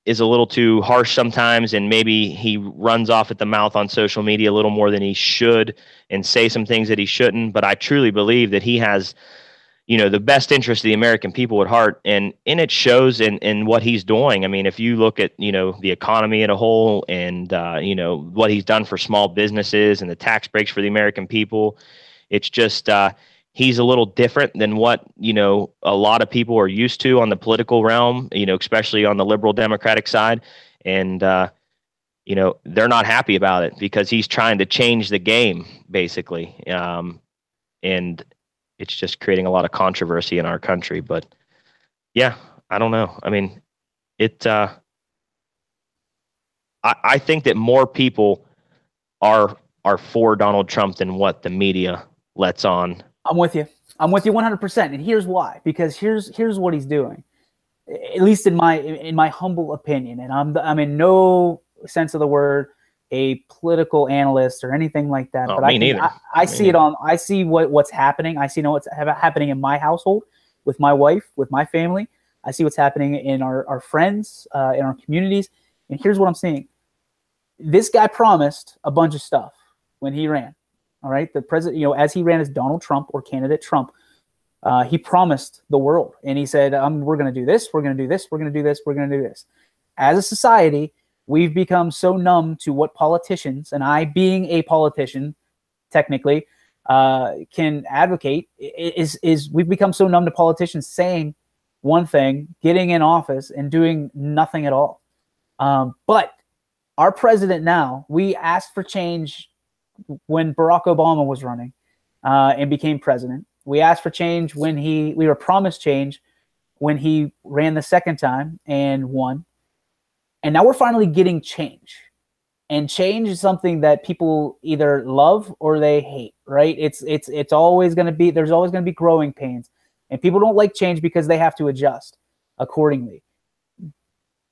is a little too harsh sometimes, and maybe he runs off at the mouth on social media a little more than he should and say some things that he shouldn't? But I truly believe that he has the best interest of the American people at heart, and it shows in what he's doing. I mean, if you look at the economy as a whole, and what he's done for small businesses and the tax breaks for the American people, it's just he's a little different than what a lot of people are used to on the political realm, especially on the liberal Democratic side, and they're not happy about it because he's trying to change the game basically, and it's just creating a lot of controversy in our country. But yeah, I don't know. I mean, I think that more people are for Donald Trump than what the media lets on. I'm with you 100%. And here's why, because here's what he's doing, at least in my humble opinion. And I'm in no sense of the word a political analyst or anything like that. Oh, but I see what's happening. I see what's happening in my household, with my wife, with my family. I see what's happening in our friends, in our communities. And here's what I'm seeing. This guy promised a bunch of stuff when he ran. All right. The president, as he ran as Donald Trump or candidate Trump, he promised the world, and he said, we're going to do this. We're going to do this. We're going to do this. We're going to do this. As a society, we've become so numb to what politicians, and I being a politician, technically, can advocate, is we've become so numb to politicians saying one thing, getting in office, and doing nothing at all. But our president now, we asked for change when Barack Obama was running and became president. We asked for change when we were promised change when he ran the second time and won. And now we're finally getting change. And change is something that people either love or they hate, right? It's always going to be, there's always going to be growing pains. And people don't like change because they have to adjust accordingly.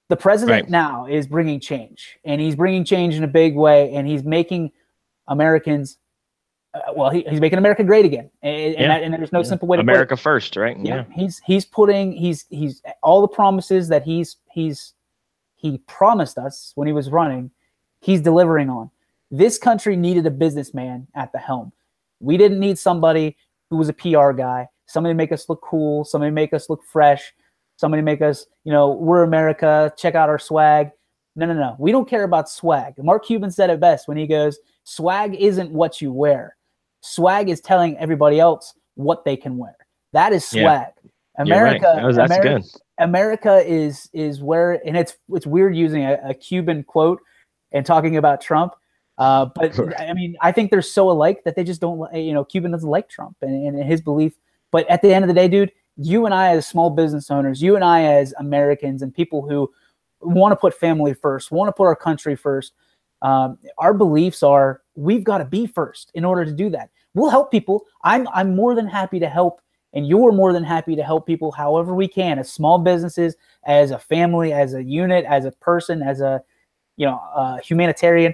The president now is bringing change, and he's bringing change in a big way, and he's making Americans, he's making America great again. And there's no simple way to America put it. First, right? Yeah. He's all the promises that he promised us when he was running, he's delivering on. This country needed a businessman at the helm. We didn't need somebody who was a PR guy, somebody to make us look cool, somebody to make us look fresh, somebody to make us, we're America, check out our swag. No. We don't care about swag. Mark Cuban said it best when he goes, swag isn't what you wear. Swag is telling everybody else what they can wear. That is swag. Yeah. America, right. That's good. America is where, and it's weird using a Cuban quote and talking about Trump. But I mean, I think they're so alike that they just don't, Cuban doesn't like Trump and his belief. But at the end of the day, dude, you and I as small business owners, you and I as Americans and people who want to put family first, want to put our country first. Our beliefs are we've got to be first in order to do that. We'll help people. I'm more than happy to help, and you're more than happy to help people however we can, as small businesses, as a family, as a unit, as a person, as a humanitarian.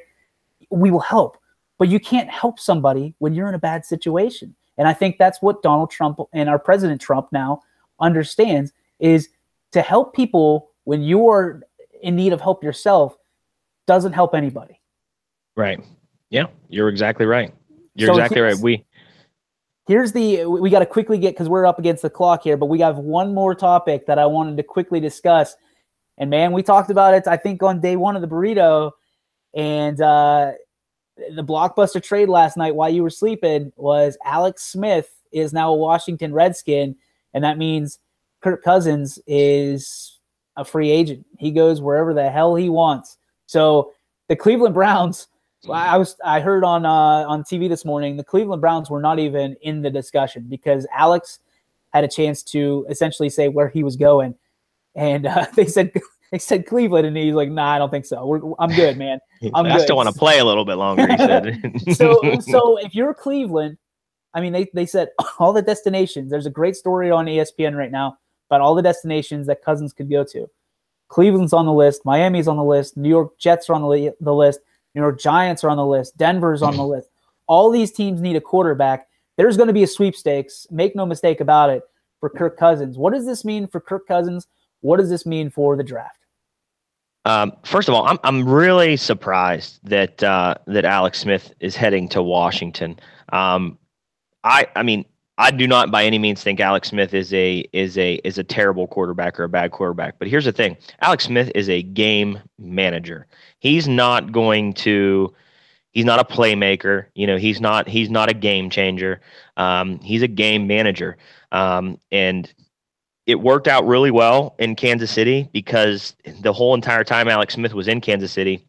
We will help, but you can't help somebody when you're in a bad situation. And I think that's what Donald Trump and our President Trump now understands, is to help people when you're in need of help yourself doesn't help anybody. Right. Yeah, you're exactly right. You're exactly right. We got to quickly get, because we're up against the clock here, but we got one more topic that I wanted to quickly discuss. And man, we talked about it, I think, on day one of the burrito, and the blockbuster trade last night while you were sleeping was Alex Smith is now a Washington Redskin, and that means Kirk Cousins is a free agent. He goes wherever the hell he wants. So the Cleveland Browns, I heard on TV this morning, the Cleveland Browns were not even in the discussion because Alex had a chance to essentially say where he was going, and they said Cleveland, and he's like, "Nah, I don't think so. I'm good, man. I still want to play a little bit longer," he said. So if you're Cleveland, I mean, they said all the destinations. There's a great story on ESPN right now about all the destinations that Cousins could go to. Cleveland's on the list. Miami's on the list. New York Jets are on the list. New York Giants are on the list. Denver's on the list. All these teams need a quarterback. There's going to be a sweepstakes. Make no mistake about it for Kirk Cousins. What does this mean for Kirk Cousins? What does this mean for the draft? First of all, I'm really surprised that Alex Smith is heading to Washington. I mean, I do not by any means think Alex Smith is a terrible quarterback or a bad quarterback. But here's the thing: Alex Smith is a game manager. He's not a playmaker. He's not a game changer. He's a game manager. And it worked out really well in Kansas City because the whole entire time Alex Smith was in Kansas City,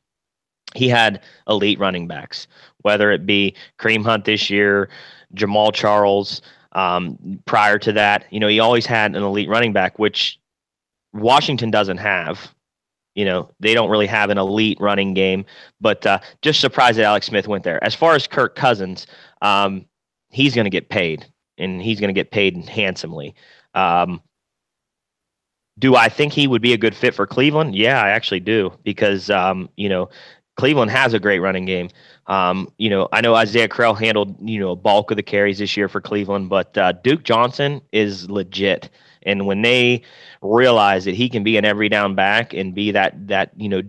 he had elite running backs, whether it be Kareem Hunt this year, Jamal Charles. Prior to that, he always had an elite running back, which Washington doesn't have. They don't really have an elite running game, but just surprised that Alex Smith went there. As far as Kirk Cousins, he's going to get paid, and he's going to get paid handsomely. Do I think he would be a good fit for Cleveland? Yeah, I actually do, because Cleveland has a great running game. I know Isaiah Crowell handled, a bulk of the carries this year for Cleveland, but Duke Johnson is legit. And when they realize that he can be an every down back and be that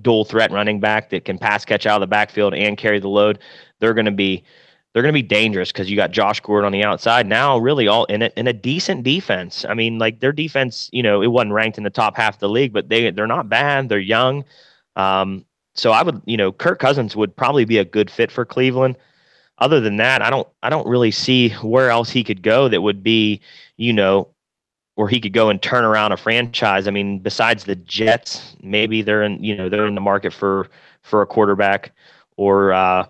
dual threat running back that can pass catch out of the backfield and carry the load, they're going to be dangerous, because you got Josh Gordon on the outside now, really all in a decent defense. I mean, like, their defense, it wasn't ranked in the top half of the league, but they're not bad. They're young. So I would, Kirk Cousins would probably be a good fit for Cleveland. Other than that, I don't really see where else he could go that would be, where he could go and turn around a franchise. I mean, besides the Jets, maybe they're in the market for a quarterback, or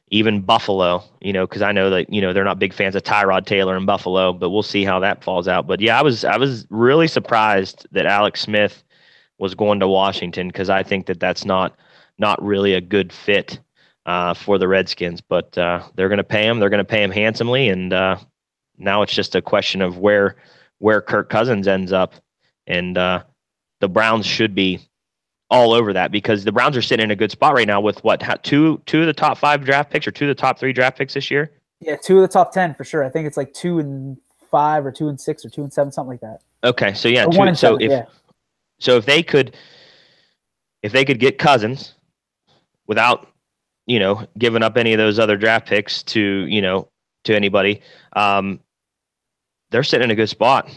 even Buffalo, because I know that, they're not big fans of Tyrod Taylor in Buffalo, but we'll see how that falls out. But yeah, I was really surprised that Alex Smith was going to Washington, because I think that that's not really a good fit for the Redskins, but they're going to pay him. They're going to pay him handsomely, and now it's just a question of where Kirk Cousins ends up, and the Browns should be all over that, because the Browns are sitting in a good spot right now with two of the top 5 draft picks, or 2 of the top 3 draft picks this year. Yeah, 2 of the top 10 for sure. I think it's like 2 and 5, or 2 and 6, or 2 and 7, something like that. Okay, so yeah, 1 and 7, so if they could get Cousins without, giving up any of those other draft picks to anybody, they're sitting in a good spot.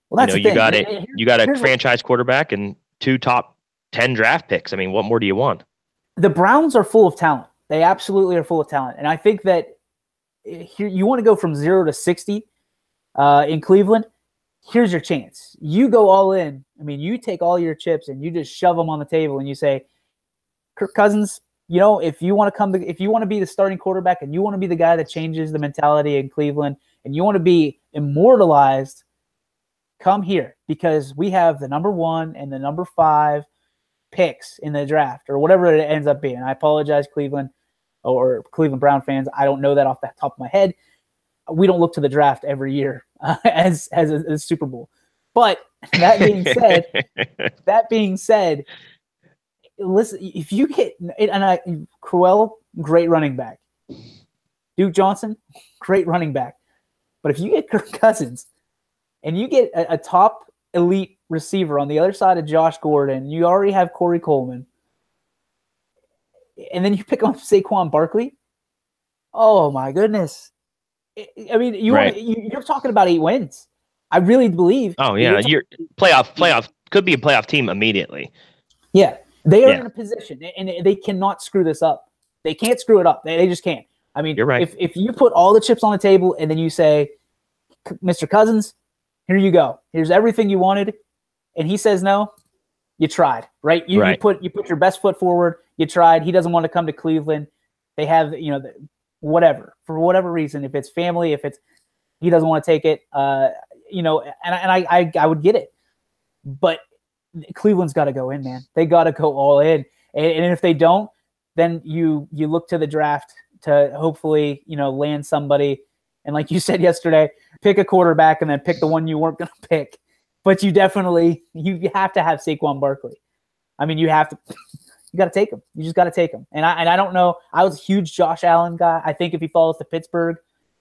Well, that's the thing. You got a franchise quarterback and 2 top 10 draft picks. I mean, what more do you want? The Browns are full of talent. They absolutely are full of talent. And I think that you want to go from 0 to 60 in Cleveland. Here's your chance. You go all in. I mean, you take all your chips and you just shove them on the table, and you say, Kirk Cousins, if you want to be the starting quarterback, and you want to be the guy that changes the mentality in Cleveland, and you want to be immortalized, come here, because we have the number 1 and the number 5 picks in the draft or whatever it ends up being. I apologize, Cleveland or Cleveland Brown fans. I don't know that off the top of my head. We don't look to the draft every year as a Super Bowl. But that being said, listen, if you get Crowell, great running back. Duke Johnson, great running back. But if you get Kirk Cousins and you get a top elite receiver on the other side of Josh Gordon, you already have Corey Coleman, and then you pick up Saquon Barkley, oh my goodness. I mean, you're talking about 8 wins. I really believe. Oh yeah, you're playoff could be a playoff team immediately. Yeah, they are in a position, and they cannot screw this up. They can't screw it up. They just can't. I mean, you're right. If you put all the chips on the table and then you say, Mr. Cousins, here you go. Here's everything you wanted, and he says no, you tried, right? You put your best foot forward. You tried. He doesn't want to come to Cleveland. They have, whatever, for whatever reason, if it's family, if it's he doesn't want to take it, and I would get it. But Cleveland's got to go in, man. They got to go all in. And if they don't, then you look to the draft to hopefully, land somebody. And like you said yesterday, pick a quarterback and then pick the one you weren't going to pick. But you have to have Saquon Barkley. I mean, you got to take him. You just got to take him. And I don't know. I was a huge Josh Allen guy. I think if he falls to Pittsburgh,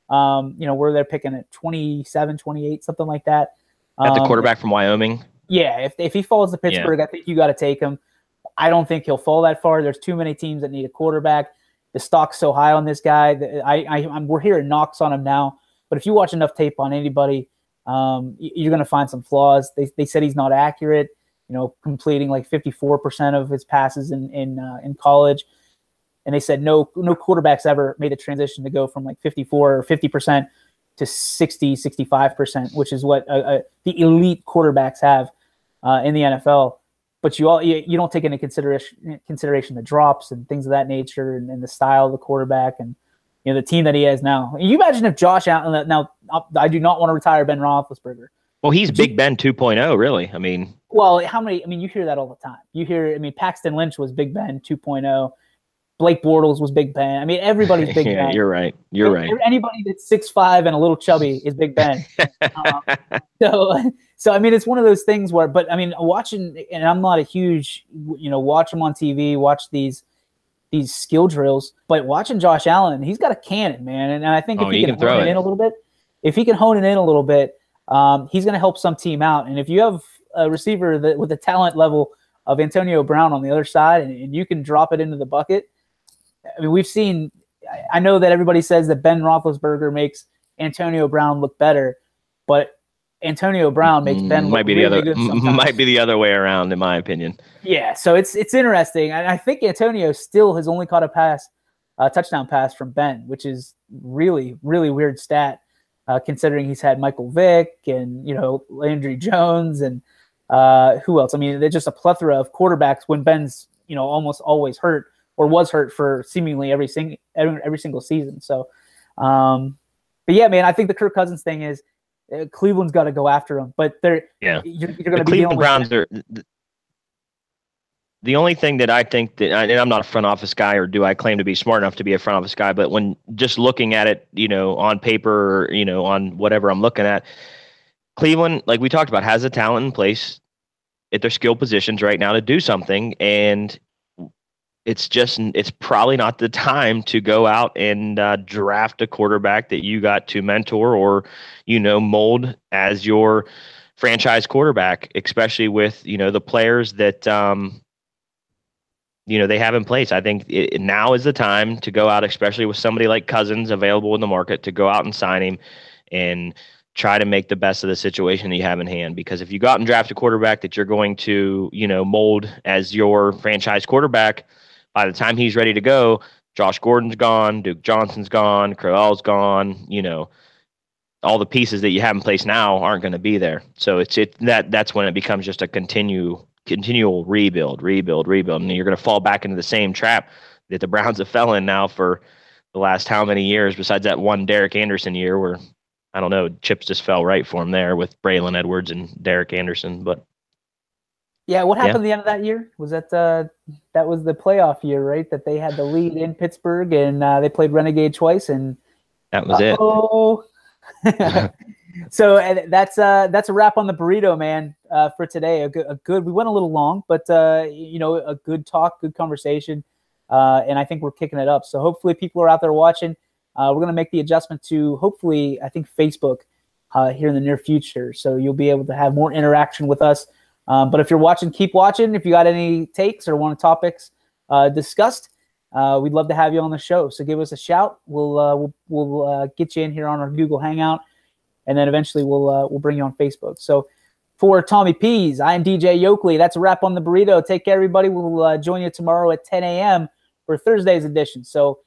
where they're picking at 27, 28, something like that. At the quarterback from Wyoming. Yeah, if he falls to Pittsburgh, I think you got to take him. I don't think he'll fall that far. There's too many teams that need a quarterback. The stock's so high on this guy. We're hearing knocks on him now. But if you watch enough tape on anybody, you're going to find some flaws. They said he's not accurate. Completing like 54% of his passes in college, and they said no quarterbacks ever made a transition to go from like 54 or 50% to 60, 65%, which is what the elite quarterbacks have in the NFL. But you don't take into consideration the drops and things of that nature, and the style of the quarterback, and the team that he has now. You imagine if Josh Allen. Now, I do not want to retire Ben Roethlisberger. Well, he's Big Ben 2.0, really. I mean, you hear that all the time. You hear, Paxton Lynch was Big Ben 2.0. Blake Bortles was Big Ben. I mean, everybody's Big Ben. You're right. Anybody that's 6'5" and a little chubby is Big Ben. So I mean, it's one of those things where, but I mean, watching, and I'm not a huge, watch him on TV, watch these skill drills, but watching Josh Allen, he's got a cannon, man. And I think if he can hone it in a little bit, he's going to help some team out. And if you have a receiver with the talent level of Antonio Brown on the other side, and you can drop it into the bucket. I mean, we've seen. I know that everybody says that Ben Roethlisberger makes Antonio Brown look better, but Antonio Brown makes Ben look really good sometimes. Might be the other way around, in my opinion. Yeah, so it's interesting. I think Antonio still has only caught a touchdown pass from Ben, which is really, really weird stat, considering he's had Michael Vick and Landry Jones and who else? I mean, there's just a plethora of quarterbacks when Ben's almost always hurt or was hurt for seemingly every single season. So, but yeah, man, I think the Kirk Cousins thing is Cleveland's got to go after him. But you're going to be Cleveland Browns are the only thing that I think that, and I'm not a front office guy, or do I claim to be smart enough to be a front office guy, but when just looking at it, on paper, or, on whatever I'm looking at, Cleveland, like we talked about, has the talent in place at their skill positions right now to do something. And it's probably not the time to go out and draft a quarterback that you got to mentor or, mold as your franchise quarterback, especially with, the players that, they have in place. I think now is the time to go out, especially with somebody like Cousins available in the market, to go out and sign him and try to make the best of the situation that you have in hand. Because if you go out and draft a quarterback that you're going to, mold as your franchise quarterback, by the time he's ready to go, Josh Gordon's gone, Duke Johnson's gone, Crowell's gone, all the pieces that you have in place now aren't going to be there. So that's when it becomes just a continual rebuild. And you're going to fall back into the same trap that the Browns have fell in now for the last how many years, besides that one Derek Anderson year where, I don't know, chips just fell right for him there with Braylon Edwards and Derek Anderson. But Yeah, what happened at the end of that year? Was that that was the playoff year, right? That they had the lead in Pittsburgh, and they played Renegade twice, and That was it. So that's a wrap on the burrito, man, for today. A good. We went a little long, but a good talk, good conversation, and I think we're kicking it up. So hopefully people are out there watching. We're gonna make the adjustment to hopefully I think Facebook here in the near future, so you'll be able to have more interaction with us. But if you're watching, keep watching. If you got any takes or want topics discussed, we'd love to have you on the show. So give us a shout. We'll get you in here on our Google Hangout, and then eventually we'll bring you on Facebook. So for Tommy Pease, I am DJ Yoakley. That's a wrap on the burrito. Take care, everybody. We'll join you tomorrow at 10 a.m. for Thursday's edition. So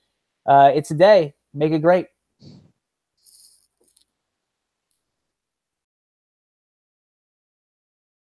it's a day. Make it great.